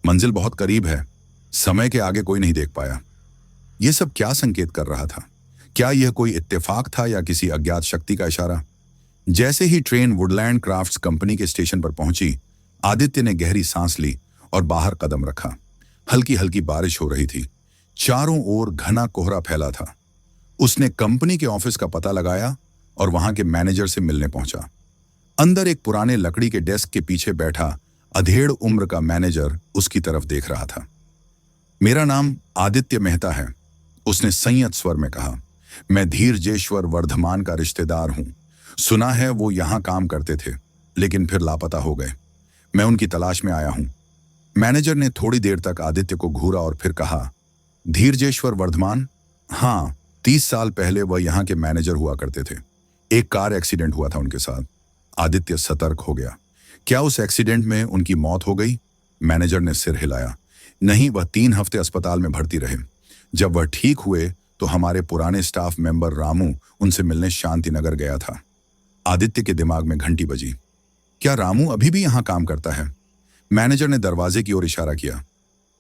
मंजिल बहुत करीब है, समय के आगे कोई नहीं देख पाया। यह सब क्या संकेत कर रहा था? क्या यह कोई इत्तेफाक था या किसी अज्ञात शक्ति का इशारा? जैसे ही ट्रेन वुडलैंड क्राफ्ट्स कंपनी के स्टेशन पर पहुंची, आदित्य ने गहरी सांस ली और बाहर कदम रखा। हल्की हल्की बारिश हो रही थी। चारों ओर घना कोहरा फैला था। उसने कंपनी के ऑफिस का पता लगाया और वहां के मैनेजर से मिलने पहुंचा। अंदर एक पुराने लकड़ी के डेस्क के पीछे बैठा अधेड़ उम्र का मैनेजर उसकी तरफ देख रहा था। मेरा नाम आदित्य मेहता है, उसने संयत स्वर में कहा। मैं धीरजेश्वर वर्धमान का रिश्तेदार हूं। सुना है वो यहां काम करते थे, लेकिन फिर लापता हो गए। मैं उनकी तलाश में आया हूं। मैनेजर ने थोड़ी देर तक आदित्य को घूरा और फिर कहा, धीरजेश्वर वर्धमान? हाँ, 30 साल पहले वह यहाँ के मैनेजर हुआ करते थे। एक कार एक्सीडेंट हुआ था उनके साथ। आदित्य सतर्क हो गया। क्या उस एक्सीडेंट में उनकी मौत हो गई? मैनेजर ने सिर हिलाया। नहीं, वह 3 हफ्ते अस्पताल में भर्ती रहे। जब वह ठीक हुए तो हमारे पुराने स्टाफ मेंबर रामू उनसे मिलने शांतिनगर गया था। आदित्य के दिमाग में घंटी बजी। क्या रामू अभी भी यहाँ काम करता है? मैनेजर ने दरवाजे की ओर इशारा किया।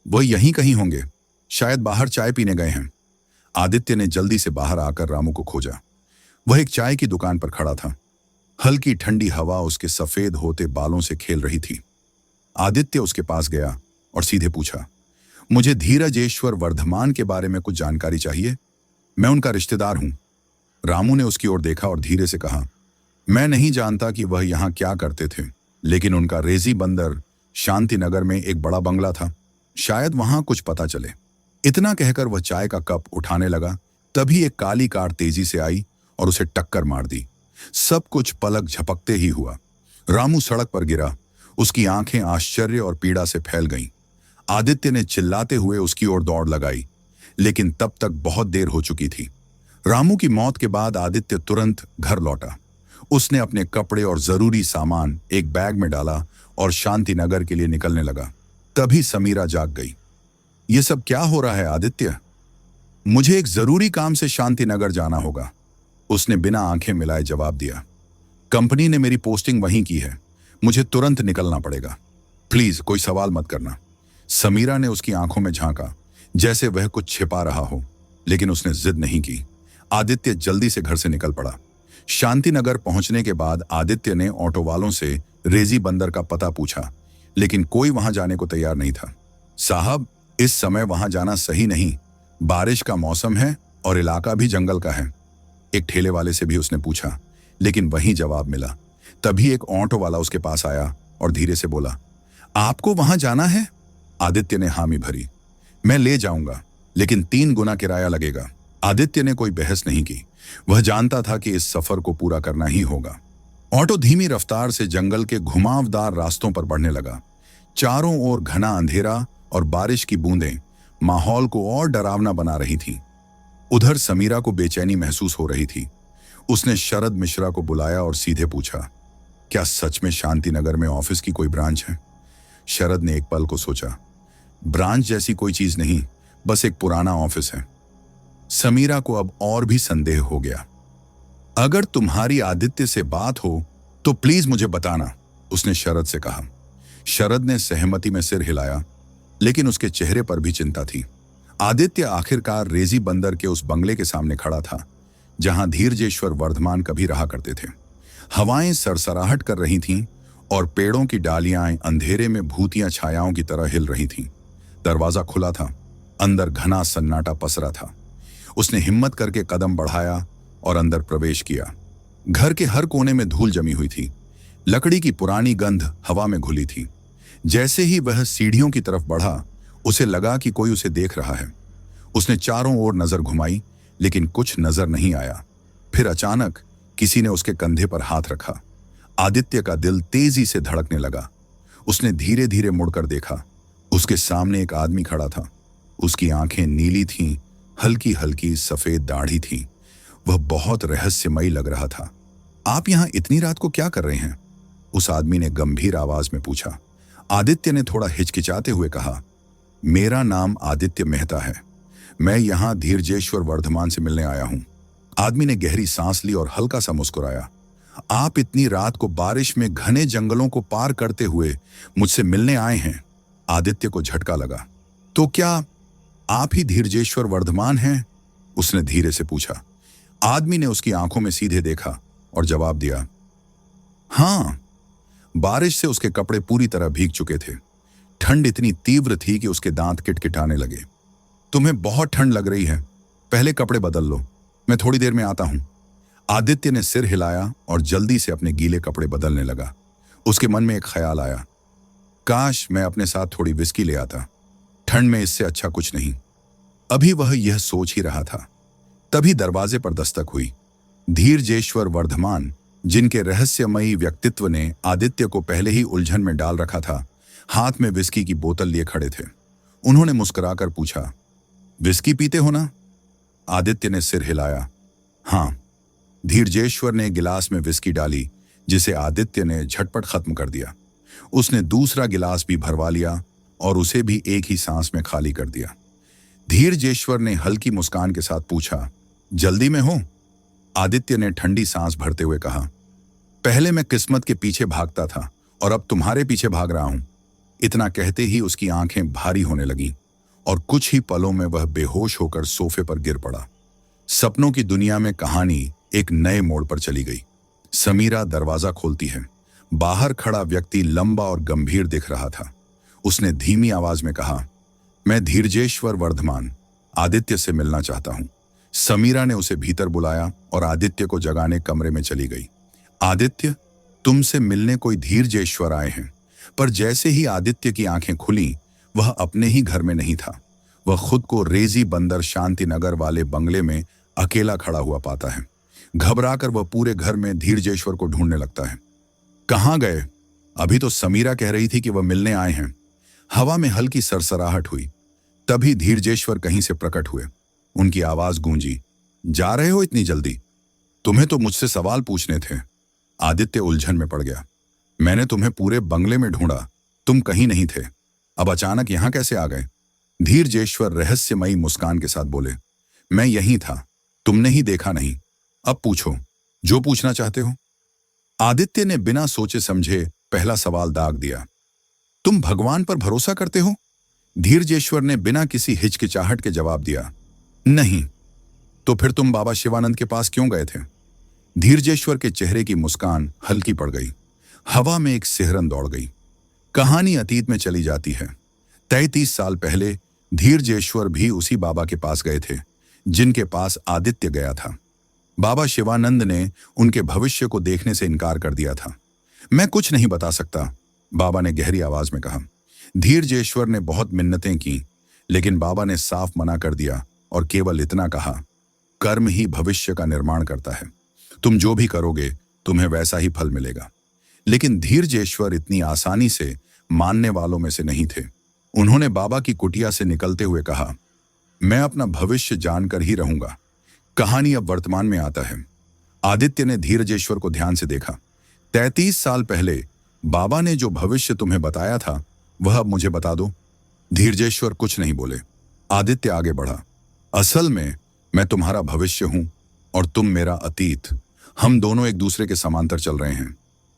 वह यहीं कहीं होंगे, शायद बाहर चाय पीने गए हैं। आदित्य ने जल्दी से बाहर आकर रामू को खोजा। वह एक चाय की दुकान पर खड़ा था। हल्की ठंडी हवा उसके सफेद होते बालों से खेल रही थी। आदित्य उसके पास गया और सीधे पूछा, मुझे धीरजेश्वर वर्धमान के बारे में कुछ जानकारी चाहिए। मैं उनका रिश्तेदार हूं। रामू ने उसकी ओर देखा और धीरे से कहा, मैं नहीं जानता कि वह यहाँ क्या करते थे, लेकिन उनका रेजी बंदर शांतिनगर में एक बड़ा बंगला था। शायद वहां कुछ पता चले। इतना कहकर वह चाय का कप उठाने लगा, तभी एक काली कार तेजी से आई और उसे टक्कर मार दी। सब कुछ पलक झपकते ही हुआ। रामू सड़क पर गिरा। उसकी आंखें आश्चर्य और पीड़ा से फैल गईं। आदित्य ने चिल्लाते हुए उसकी ओर दौड़ लगाई, लेकिन तब तक बहुत देर हो चुकी थी। रामू की मौत के बाद आदित्य तुरंत घर लौटा। उसने अपने कपड़े और जरूरी सामान एक बैग में डाला और शांतिनगर के लिए निकलने लगा। तभी समीरा जाग गई। ये सब क्या हो रहा है आदित्य? मुझे एक जरूरी काम से शांतिनगर जाना होगा, उसने बिना आंखें मिलाए जवाब दिया। कंपनी ने मेरी पोस्टिंग वहीं की है, मुझे तुरंत निकलना पड़ेगा। प्लीज कोई सवाल मत करना। समीरा ने उसकी आंखों में झांका, जैसे वह कुछ छिपा रहा हो, लेकिन उसने जिद नहीं की। आदित्य जल्दी से घर से निकल पड़ा। शांतिनगर पहुंचने के बाद आदित्य ने ऑटो वालों से रेजी बंदर का पता पूछा, लेकिन कोई वहां जाने को तैयार नहीं था। साहब, इस समय वहां जाना सही नहीं, बारिश का मौसम है और इलाका भी जंगल का है। एक ठेले वाले से भी उसने पूछा, लेकिन वही जवाब मिला। तभी एक ऑटो वाला उसके पास आया और धीरे से बोला, आपको वहां जाना है? आदित्य ने हामी भरी। मैं ले जाऊंगा, लेकिन 3 गुना किराया लगेगा। आदित्य ने कोई बहस नहीं की। वह जानता था कि इस सफर को पूरा करना ही होगा। ऑटो धीमी रफ्तार से जंगल के घुमावदार रास्तों पर बढ़ने लगा। चारों ओर घना अंधेरा और बारिश की बूंदें माहौल को और डरावना बना रही थीं। उधर समीरा को बेचैनी महसूस हो रही थी। उसने शरद मिश्रा को बुलाया और सीधे पूछा, क्या सच में शांतिनगर में ऑफिस की कोई ब्रांच है? शरद ने एक पल को सोचा। ब्रांच जैसी कोई चीज नहीं, बस एक पुराना ऑफिस है। समीरा को अब और भी संदेह हो गया। अगर तुम्हारी आदित्य से बात हो तो प्लीज मुझे बताना, उसने शरद से कहा। शरद ने सहमति में सिर हिलाया, लेकिन उसके चेहरे पर भी चिंता थी। आदित्य आखिरकार रेजी बंदर के उस बंगले के सामने खड़ा था जहां धीरजेश्वर वर्धमान कभी रहा करते थे। हवाएं सरसराहट कर रही थीं और पेड़ों की डालियां अंधेरे में भूतियां छायाओं की तरह हिल रही थीं। दरवाजा खुला था, अंदर घना सन्नाटा पसरा था। उसने हिम्मत करके कदम बढ़ाया और अंदर प्रवेश किया। घर के हर कोने में धूल जमी हुई थी। लकड़ी की पुरानी गंध हवा में घुली थी। जैसे ही वह सीढ़ियों की तरफ बढ़ा, उसे लगा कि कोई उसे देख रहा है। उसने चारों ओर नजर घुमाई, लेकिन कुछ नजर नहीं आया। फिर अचानक किसी ने उसके कंधे पर हाथ रखा। आदित्य का दिल तेजी से धड़कने लगा। उसने धीरे धीरे मुड़कर देखा। उसके सामने एक आदमी खड़ा था। उसकी आंखें नीली थीं, हल्की हल्की सफेद दाढ़ी थी। वह बहुत रहस्यमयी लग रहा था। आप यहां इतनी रात को क्या कर रहे हैं? उस आदमी ने गंभीर आवाज में पूछा। आदित्य ने थोड़ा हिचकिचाते हुए कहा, मेरा नाम आदित्य मेहता है। मैं यहां धीरजेश्वर वर्धमान से मिलने आया हूं। आदमी ने गहरी सांस ली और हल्का सा मुस्कुराया। आप इतनी रात को बारिश में घने जंगलों को पार करते हुए मुझसे मिलने आए हैं? आदित्य को झटका लगा। तो क्या आप ही धीरजेश्वर वर्धमान हैं? उसने धीरे से पूछा। आदमी ने उसकी आंखों में सीधे देखा और जवाब दिया, हां। बारिश से उसके कपड़े पूरी तरह भीग चुके थे। ठंड इतनी तीव्र थी कि उसके दांत किटकिटाने लगे। तुम्हें बहुत ठंड लग रही है, पहले कपड़े बदल लो, मैं थोड़ी देर में आता हूं। आदित्य ने सिर हिलाया और जल्दी से अपने गीले कपड़े बदलने लगा। उसके मन में एक ख्याल आया, काश मैं अपने साथ थोड़ी विस्की ले आता, ठंड में इससे अच्छा कुछ नहीं। अभी वह यह सोच ही रहा था, तभी दरवाजे पर दस्तक हुई। धीरजेश्वर वर्धमान, जिनके रहस्यमयी व्यक्तित्व ने आदित्य को पहले ही उलझन में डाल रखा था, हाथ में विस्की की बोतल लिए खड़े थे। उन्होंने मुस्कुराकर पूछा, विस्की पीते हो ना? आदित्य ने सिर हिलाया, हां। धीरजेश्वर ने गिलास में विस्की डाली, जिसे आदित्य ने झटपट खत्म कर दिया। उसने दूसरा गिलास भी भरवा लिया और उसे भी एक ही सांस में खाली कर दिया। धीरजेश्वर ने हल्की मुस्कान के साथ पूछा, जल्दी में हो? आदित्य ने ठंडी सांस भरते हुए कहा, पहले मैं किस्मत के पीछे भागता था और अब तुम्हारे पीछे भाग रहा हूं। इतना कहते ही उसकी आंखें भारी होने लगीं और कुछ ही पलों में वह बेहोश होकर सोफे पर गिर पड़ा। सपनों की दुनिया में कहानी एक नए मोड़ पर चली गई। समीरा दरवाजा खोलती है। बाहर खड़ा व्यक्ति लंबा और गंभीर दिख रहा था। उसने धीमी आवाज में कहा, मैं धीरजेश्वर वर्धमान आदित्य से मिलना चाहता हूं। समीरा ने उसे भीतर बुलाया और आदित्य को जगाने कमरे में चली गई। आदित्य, तुमसे मिलने कोई धीरजेश्वर आए हैं। पर जैसे ही आदित्य की आंखें खुली, वह अपने ही घर में नहीं था। वह खुद को रेजी बंदर शांतिनगर वाले बंगले में अकेला खड़ा हुआ पाता है। घबराकर वह पूरे घर में धीरजेश्वर को ढूंढने लगता है। कहां गए? अभी तो समीरा कह रही थी कि वह मिलने आए हैं। हवा में हल्की सरसराहट हुई। तभी धीरजेश्वर कहीं से प्रकट हुए। उनकी आवाज गूंजी, जा रहे हो इतनी जल्दी? तुम्हें तो मुझसे सवाल पूछने थे। आदित्य उलझन में पड़ गया। मैंने तुम्हें पूरे बंगले में ढूंढा, तुम कहीं नहीं थे। अब अचानक यहां कैसे आ गए? धीरजेश्वर रहस्यमयी मुस्कान के साथ बोले, मैं यहीं था, तुमने ही देखा नहीं। अब पूछो, जो पूछना चाहते हो। आदित्य ने बिना सोचे समझे पहला सवाल दाग दिया, तुम भगवान पर भरोसा करते हो? धीरजेश्वर ने बिना किसी हिचकिचाहट के जवाब दिया, नहीं। तो फिर तुम बाबा शिवानंद के पास क्यों गए थे? धीरजेश्वर के चेहरे की मुस्कान हल्की पड़ गई। हवा में एक सिहरन दौड़ गई। कहानी अतीत में चली जाती है। 33 साल पहले धीरजेश्वर भी उसी बाबा के पास गए थे जिनके पास आदित्य गया था। बाबा शिवानंद ने उनके भविष्य को देखने से इनकार कर दिया था। मैं कुछ नहीं बता सकता, बाबा ने गहरी आवाज में कहा। धीरजेश्वर ने बहुत मिन्नतें की, लेकिन बाबा ने साफ मना कर दिया और केवल इतना कहा, कर्म ही भविष्य का निर्माण करता है। तुम जो भी करोगे तुम्हें वैसा ही फल मिलेगा। लेकिन धीरजेश्वर इतनी आसानी से मानने वालों में से नहीं थे। उन्होंने बाबा की कुटिया से निकलते हुए कहा, मैं अपना भविष्य जानकर ही रहूंगा। कहानी अब वर्तमान में आता है। आदित्य ने धीरजेश्वर को ध्यान से देखा। 33 साल पहले बाबा ने जो भविष्य तुम्हें बताया था, वह अब मुझे बता दो। धीरजेश्वर कुछ नहीं बोले। आदित्य आगे बढ़ा। असल में मैं तुम्हारा भविष्य हूं और तुम मेरा अतीत। हम दोनों एक दूसरे के समांतर चल रहे हैं।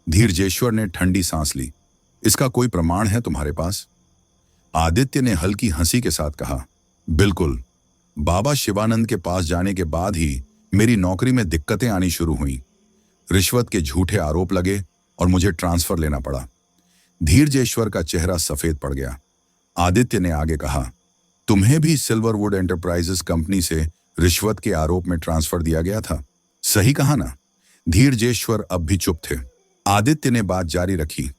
धीरजेश्वर ने ठंडी सांस ली। इसका कोई प्रमाण है तुम्हारे पास? आदित्य ने हल्की हंसी के साथ कहा, बिल्कुल। बाबा शिवानंद के पास जाने के बाद ही मेरी नौकरी में दिक्कतें आनी शुरू हुईं। रिश्वत के झूठे आरोप लगे और मुझे ट्रांसफर लेना पड़ा। धीरजेश्वर का चेहरा सफेद पड़ गया। आदित्य ने आगे कहा, तुम्हें भी सिल्वरवुड एंटरप्राइजेस कंपनी से रिश्वत के आरोप में ट्रांसफर दिया गया था, सही कहा ना? धीरजेश्वर अब भी चुप थे। आदित्य ने बात जारी रखी,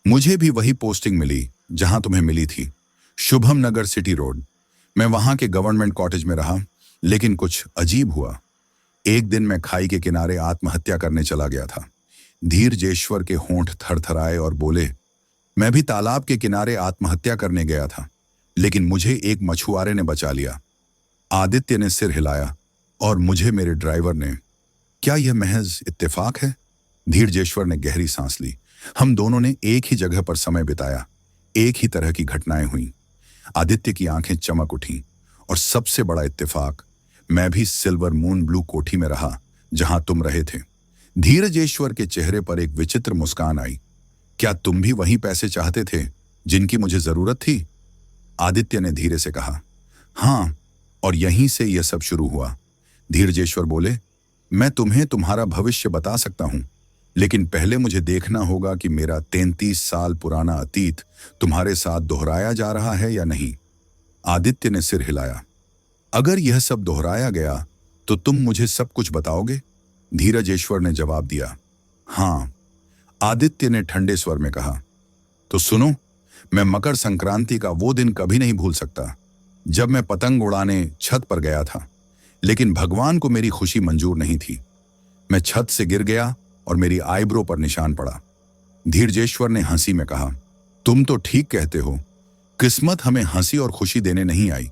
मुझे भी वही पोस्टिंग मिली जहां तुम्हें मिली थी, शुभम नगर सिटी रोड। मैं वहां के गवर्नमेंट कॉटेज में रहा, लेकिन कुछ अजीब हुआ। एक दिन मैं खाई के किनारे आत्महत्या करने चला गया था। धीरजेश्वर के होंठ थरथराए और बोले, मैं भी तालाब के किनारे आत्महत्या करने गया था, लेकिन मुझे एक मछुआरे ने बचा लिया। आदित्य ने सिर हिलाया और मुझे मेरे ड्राइवर ने। क्या यह महज इत्तेफाक है? धीरजेश्वर ने गहरी सांस ली। हम दोनों ने एक ही जगह पर समय बिताया, एक ही तरह की घटनाएं हुईं। आदित्य की आंखें चमक उठीं। और सबसे बड़ा इत्तेफाक, मैं भी सिल्वर मून ब्लू कोठी में रहा जहां तुम रहे थे। धीरजेश्वर के चेहरे पर एक विचित्र मुस्कान आई। क्या तुम भी वही पैसे चाहते थे जिनकी मुझे जरूरत थी? आदित्य ने धीरे से कहा, हां, और यहीं से यह सब शुरू हुआ। धीरजेश्वर बोले, मैं तुम्हें तुम्हारा भविष्य बता सकता हूं, लेकिन पहले मुझे देखना होगा कि मेरा 33 साल पुराना अतीत तुम्हारे साथ दोहराया जा रहा है या नहीं। आदित्य ने सिर हिलाया। अगर यह सब दोहराया गया तो तुम मुझे सब कुछ बताओगे? धीरजेश्वर ने जवाब दिया। हां। आदित्य ने ठंडे स्वर में कहा, तो सुनो, मैं मकर संक्रांति का वो दिन कभी नहीं भूल सकता जब मैं पतंग उड़ाने छत पर गया था, लेकिन भगवान को मेरी खुशी मंजूर नहीं थी। मैं छत से गिर गया और मेरी आईब्रो पर निशान पड़ा। धीरजेश्वर ने हंसी में कहा, तुम तो ठीक कहते हो, किस्मत हमें हंसी और खुशी देने नहीं आई,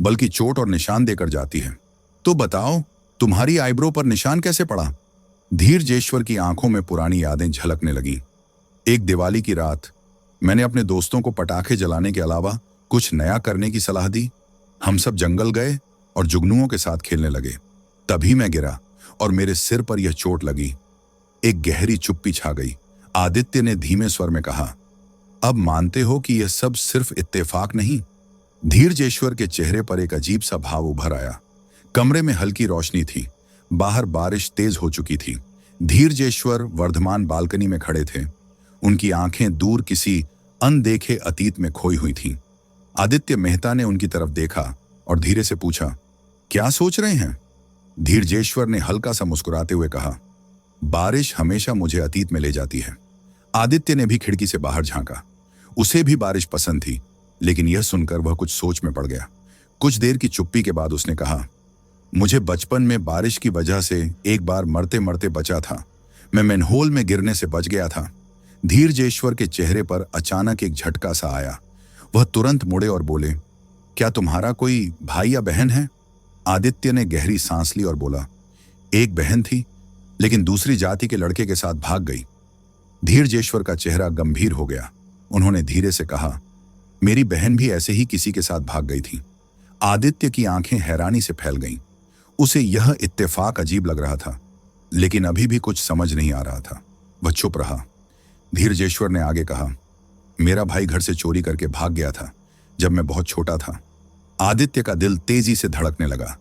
बल्कि चोट और निशान देकर जाती है। तो बताओ, तुम्हारी आईब्रो पर निशान कैसे पड़ा? धीरजेश्वर की आंखों में पुरानी यादें झलकने लगीं। एक दिवाली की रात मैंने अपने दोस्तों को पटाखे जलाने के अलावा कुछ नया करने की सलाह दी। हम सब जंगल गए और जुगनुओं के साथ खेलने लगे। तभी मैं गिरा और मेरे सिर पर यह चोट लगी। एक गहरी चुप्पी छा गई। आदित्य ने धीमे स्वर में कहा, अब मानते हो कि यह सब सिर्फ इत्तेफाक नहीं? धीरजेश्वर के चेहरे पर एक अजीब सा भाव उभर आया। कमरे में हल्की रोशनी थी, बाहर बारिश तेज हो चुकी थी। धीरजेश्वर वर्धमान बालकनी में खड़े थे। उनकी आंखें दूर किसी अनदेखे अतीत में खोई हुई थीं। आदित्य मेहता ने उनकी तरफ देखा और धीरे से पूछा, क्या सोच रहे हैं? धीरजेश्वर ने हल्का सा मुस्कुराते हुए कहा, बारिश हमेशा मुझे अतीत में ले जाती है। आदित्य ने भी खिड़की से बाहर झांका। उसे भी बारिश पसंद थी, लेकिन यह सुनकर वह कुछ सोच में पड़ गया। कुछ देर की चुप्पी के बाद उसने कहा, मुझे बचपन में बारिश की वजह से एक बार मरते मरते बचा था। मैं मैनहोल में गिरने से बच गया था। धीरजेश्वर के चेहरे पर अचानक एक झटका सा आया। वह तुरंत मुड़े और बोले, क्या तुम्हारा कोई भाई या बहन है? आदित्य ने गहरी सांस ली और बोला, एक बहन थी, लेकिन दूसरी जाति के लड़के के साथ भाग गई। धीरजेश्वर का चेहरा गंभीर हो गया। उन्होंने धीरे से कहा, मेरी बहन भी ऐसे ही किसी के साथ भाग गई थी। आदित्य की आंखें हैरानी से फैल गईं। उसे यह इत्तेफाक अजीब लग रहा था, लेकिन अभी भी कुछ समझ नहीं आ रहा था। वह चुप रहा। धीरजेश्वर ने आगे कहा, मेरा भाई घर से चोरी करके भाग गया था जब मैं बहुत छोटा था। आदित्य का दिल तेजी से धड़कने लगा।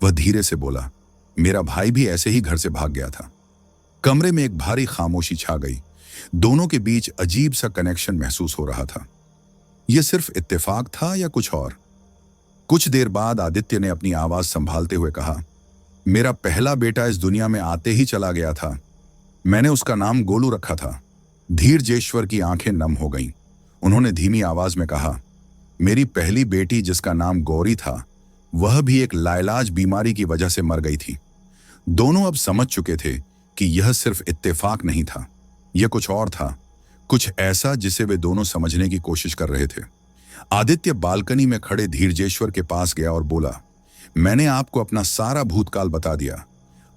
वह धीरे से बोला, मेरा भाई भी ऐसे ही घर से भाग गया था। कमरे में एक भारी खामोशी छा गई। दोनों के बीच अजीब सा कनेक्शन महसूस हो रहा था। यह सिर्फ इत्तेफाक था या कुछ और? कुछ देर बाद आदित्य ने अपनी आवाज संभालते हुए कहा, मेरा पहला बेटा इस दुनिया में आते ही चला गया था। मैंने उसका नाम गोलू रखा था। धीरजेश्वर की आंखें नम हो गईं। उन्होंने धीमी आवाज में कहा, मेरी पहली बेटी जिसका नाम गौरी था, वह भी एक लाइलाज बीमारी की वजह से मर गई थी। दोनों अब समझ चुके थे कि यह सिर्फ इत्तेफाक नहीं था, यह कुछ और था, कुछ ऐसा जिसे वे दोनों समझने की कोशिश कर रहे थे। आदित्य बालकनी में खड़े धीरजेश्वर के पास गया और बोला, मैंने आपको अपना सारा भूतकाल बता दिया।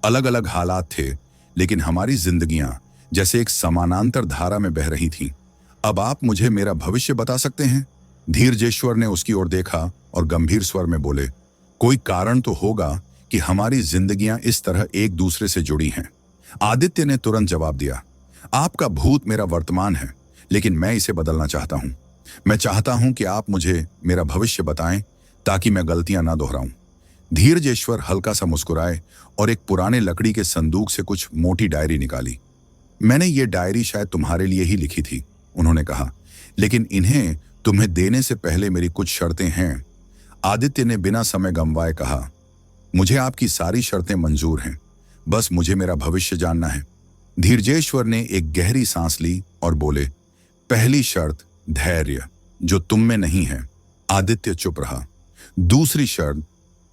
अलग अलग हालात थे, लेकिन हमारी जिंदगियां जैसे एक समानांतर धारा में बह रही थीं। अब आप मुझे मेरा भविष्य बता सकते हैं? धीरजेश्वर ने उसकी ओर देखा और गंभीर स्वर में बोले, कोई कारण तो होगा कि हमारी जिंदगियां इस तरह एक दूसरे से जुड़ी हैं। आदित्य ने तुरंत जवाब दिया, आपका भूत मेरा वर्तमान है, लेकिन मैं इसे बदलना चाहता हूं। मैं चाहता हूं कि आप मुझे मेरा भविष्य बताएं ताकि मैं गलतियां ना दोहराऊं। धीरजेश्वर हल्का सा मुस्कुराए और एक पुराने लकड़ी के संदूक से कुछ मोटी डायरी निकाली। मैंने ये डायरी शायद तुम्हारे लिए ही लिखी थी, उन्होंने कहा, लेकिन इन्हें तुम्हें देने से पहले मेरी कुछ शर्तें हैं। आदित्य ने बिना समय गंवाए कहा, मुझे आपकी सारी शर्तें मंजूर हैं, बस मुझे मेरा भविष्य जानना है। धीरजेश्वर ने एक गहरी सांस ली और बोले, पहली शर्त धैर्य, जो तुम में नहीं है। आदित्य चुप रहा। दूसरी शर्त,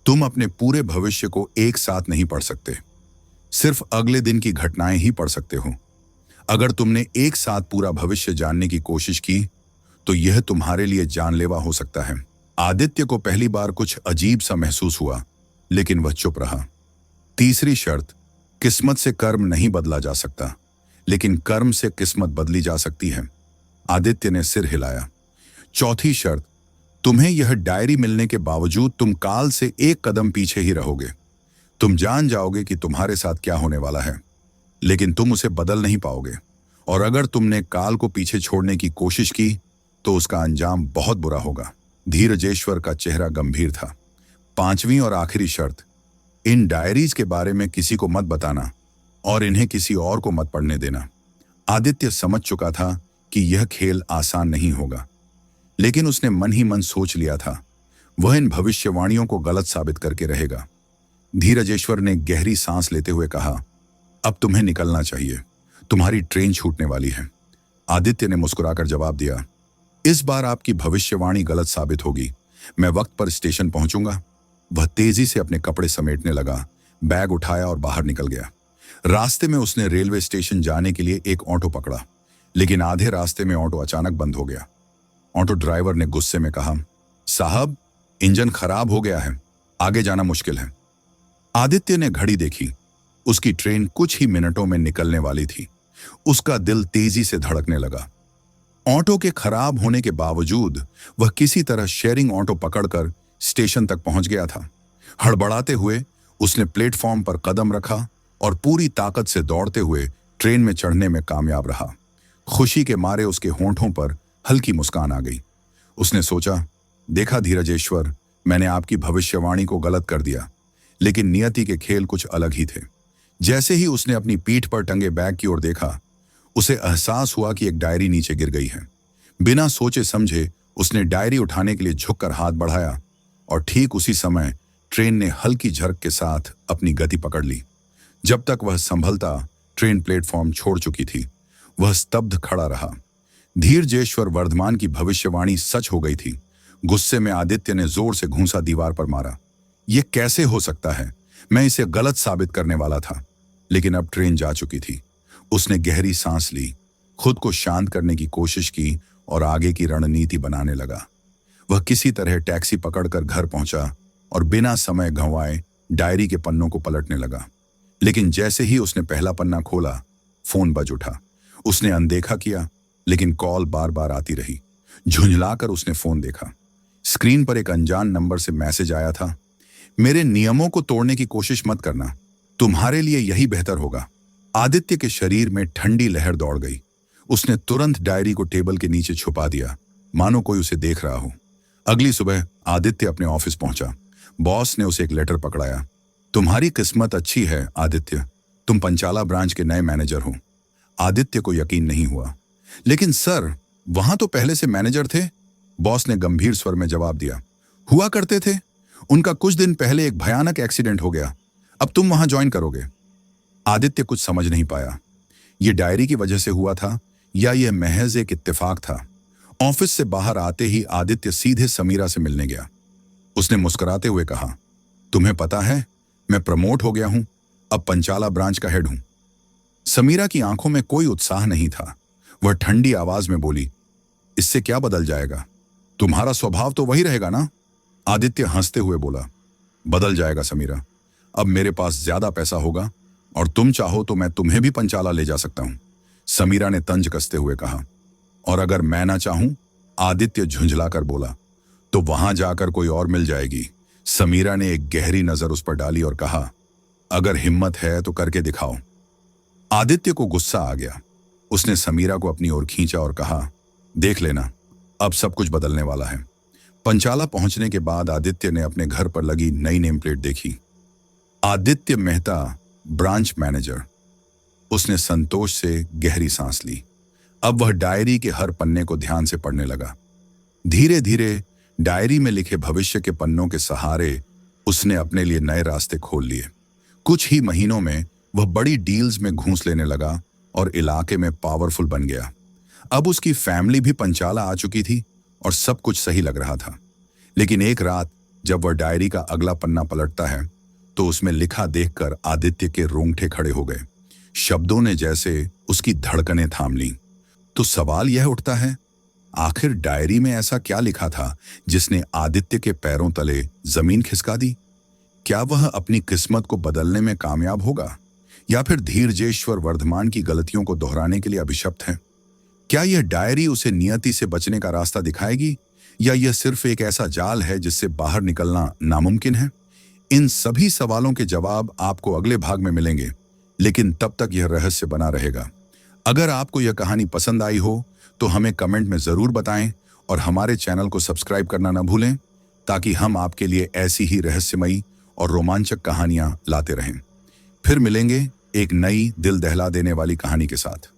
तुम अपने पूरे भविष्य को एक साथ नहीं पढ़ सकते, सिर्फ अगले दिन की घटनाएं ही पढ़ सकते हो। अगर तुमने एक साथ पूरा भविष्य जानने की कोशिश की तो यह तुम्हारे लिए जानलेवा हो सकता है। आदित्य को पहली बार कुछ अजीब सा महसूस हुआ, लेकिन वह चुप रहा। तीसरी शर्त, किस्मत से कर्म नहीं बदला जा सकता, लेकिन कर्म से किस्मत बदली जा सकती है। आदित्य ने सिर हिलाया। चौथी शर्त, तुम्हें यह डायरी मिलने के बावजूद तुम काल से एक कदम पीछे ही रहोगे। तुम जान जाओगे कि तुम्हारे साथ क्या होने वाला है, लेकिन तुम उसे बदल नहीं पाओगे, और अगर तुमने काल को पीछे छोड़ने की कोशिश की तो उसका अंजाम बहुत बुरा होगा। धीरजेश्वर का चेहरा गंभीर था। पांचवी और आखिरी शर्त, इन डायरीज के बारे में किसी को मत बताना और इन्हें किसी और को मत पढ़ने देना। आदित्य समझ चुका था कि यह खेल आसान नहीं होगा, लेकिन उसने मन ही मन सोच लिया था वह इन भविष्यवाणियों को गलत साबित करके रहेगा। धीरजेश्वर ने गहरी सांस लेते हुए कहा, अब तुम्हें निकलना चाहिए, तुम्हारी ट्रेन छूटने वाली है। आदित्य ने मुस्कुराकर जवाब दिया, इस बार आपकी भविष्यवाणी गलत साबित होगी। मैं वक्त पर स्टेशन पहुंचूंगा। वह तेजी से अपने कपड़े समेटने लगा, बैग उठाया और बाहर निकल गया। रास्ते में उसने रेलवे स्टेशन जाने के लिए एक ऑटो पकड़ा, लेकिन आधे रास्ते में ऑटो अचानक बंद हो गया। ऑटो ड्राइवर ने गुस्से में कहा, साहब, इंजन खराब हो गया है, आगे जाना मुश्किल है। आदित्य ने घड़ी देखी। उसकी ट्रेन कुछ ही मिनटों में निकलने वाली थी। उसका दिल तेजी से धड़कने लगा। ऑटो के खराब होने के बावजूद वह किसी तरह शेयरिंग ऑटो पकड़कर स्टेशन तक पहुंच गया था। हड़बड़ाते हुए उसने प्लेटफॉर्म पर कदम रखा और पूरी ताकत से दौड़ते हुए ट्रेन में चढ़ने में कामयाब रहा। खुशी के मारे उसके होंठों पर हल्की मुस्कान आ गई। उसने सोचा, देखा धीरजेश्वर, मैंने आपकी भविष्यवाणी को गलत कर दिया, लेकिन नियति के खेल कुछ अलग ही थे। जैसे ही उसने अपनी पीठ पर टंगे बैग की ओर देखा, उसे एहसास हुआ कि एक डायरी नीचे गिर गई है। बिना सोचे समझे उसने डायरी उठाने के लिए झुककर हाथ बढ़ाया और ठीक उसी समय ट्रेन ने हल्की झरक के साथ अपनी गति पकड़ ली। जब तक वह संभलता, ट्रेन प्लेटफॉर्म छोड़ चुकी थी। वह स्तब्ध खड़ा रहा। धीरजेश्वर वर्धमान की भविष्यवाणी सच हो गई थी। गुस्से में आदित्य ने जोर से घूंसा दीवार पर मारा। यह कैसे हो सकता है? मैं इसे गलत साबित करने वाला था, लेकिन अब ट्रेन जा चुकी थी। उसने गहरी सांस ली, खुद को शांत करने की कोशिश की और आगे की रणनीति बनाने लगा। वह किसी तरह टैक्सी पकड़कर घर पहुंचा और बिना समय गंवाए डायरी के पन्नों को पलटने लगा। लेकिन जैसे ही उसने पहला पन्ना खोला, फोन बज उठा। उसने अनदेखा किया, लेकिन कॉल बार बार आती रही। झुंझलाकर उसने फोन देखा। स्क्रीन पर एक अनजान नंबर से मैसेज आया था, मेरे नियमों को तोड़ने की कोशिश मत करना, तुम्हारे लिए यही बेहतर होगा। आदित्य के शरीर में ठंडी लहर दौड़ गई। उसने तुरंत डायरी को टेबल के नीचे छुपा दिया, मानो कोई उसे देख रहा हो। अगली सुबह आदित्य अपने ऑफिस पहुंचा। बॉस ने उसे एक लेटर पकड़ाया। तुम्हारी किस्मत अच्छी है आदित्य, तुम पंचाला ब्रांच के नए मैनेजर हो। आदित्य को यकीन नहीं हुआ। लेकिन सर, वहां तो पहले से मैनेजर थे, बॉस ने गंभीर स्वर में जवाब दिया। हुआ करते थे, उनका कुछ दिन पहले एक भयानक एक्सीडेंट हो गया, अब तुम वहां ज्वाइन करोगे। आदित्य कुछ समझ नहीं पाया। यह डायरी की वजह से हुआ था या यह महज एक इत्तेफाक था। ऑफिस से बाहर आते ही आदित्य सीधे समीरा से मिलने गया। उसने मुस्कुराते हुए कहा, तुम्हें पता है, मैं प्रमोट हो गया हूं, अब पंचाला ब्रांच का हेड हूं। समीरा की आंखों में कोई उत्साह नहीं था। वह ठंडी आवाज में बोली, इससे क्या बदल जाएगा? तुम्हारा स्वभाव तो वही रहेगा ना? आदित्य हंसते हुए बोला, बदल जाएगा समीरा, अब मेरे पास ज्यादा पैसा होगा और तुम चाहो तो मैं तुम्हें भी पंचाला ले जा सकता हूं। समीरा ने तंज कसते हुए कहा, और अगर मैं ना चाहूं? आदित्य झुंझलाकर बोला, तो वहां जाकर कोई और मिल जाएगी। समीरा ने एक गहरी नजर उस पर डाली और कहा, अगर हिम्मत है तो करके दिखाओ। आदित्य को गुस्सा आ गया। उसने समीरा को अपनी ओर खींचा और कहा, देख लेना, अब सब कुछ बदलने वाला है। पंचाला पहुंचने के बाद आदित्य ने अपने घर पर लगी नई नेम प्लेट देखी, आदित्य मेहता, ब्रांच मैनेजर। उसने संतोष से गहरी सांस ली। अब वह डायरी के हर पन्ने को ध्यान से पढ़ने लगा। धीरे धीरे डायरी में लिखे भविष्य के पन्नों के सहारे उसने अपने लिए नए रास्ते खोल लिए। कुछ ही महीनों में वह बड़ी डील्स में घूस लेने लगा और इलाके में पावरफुल बन गया। अब उसकी फैमिली भी पंचाला आ चुकी थी और सब कुछ सही लग रहा था। लेकिन एक रात जब वह डायरी का अगला पन्ना पलटता है तो उसमें लिखा देखकर आदित्य के रोंगटे खड़े हो गए। शब्दों ने जैसे उसकी धड़कनें थाम लीं। तो सवाल यह उठता है, आखिर डायरी में ऐसा क्या लिखा था जिसने आदित्य के पैरों तले जमीन खिसका दी? क्या वह अपनी किस्मत को बदलने में कामयाब होगा या फिर धीरजेश्वर वर्धमान की गलतियों को दोहराने के लिए अभिशप्त है? क्या यह डायरी उसे नियति से बचने का रास्ता दिखाएगी या यह सिर्फ एक ऐसा जाल है जिससे बाहर निकलना नामुमकिन है? इन सभी सवालों के जवाब आपको अगले भाग में मिलेंगे, लेकिन तब तक यह रहस्य बना रहेगा। अगर आपको यह कहानी पसंद आई हो तो हमें कमेंट में जरूर बताएं और हमारे चैनल को सब्सक्राइब करना न भूलें, ताकि हम आपके लिए ऐसी ही रहस्यमयी और रोमांचक कहानियां लाते रहें। फिर मिलेंगे एक नई दिल दहला देने वाली कहानी के साथ।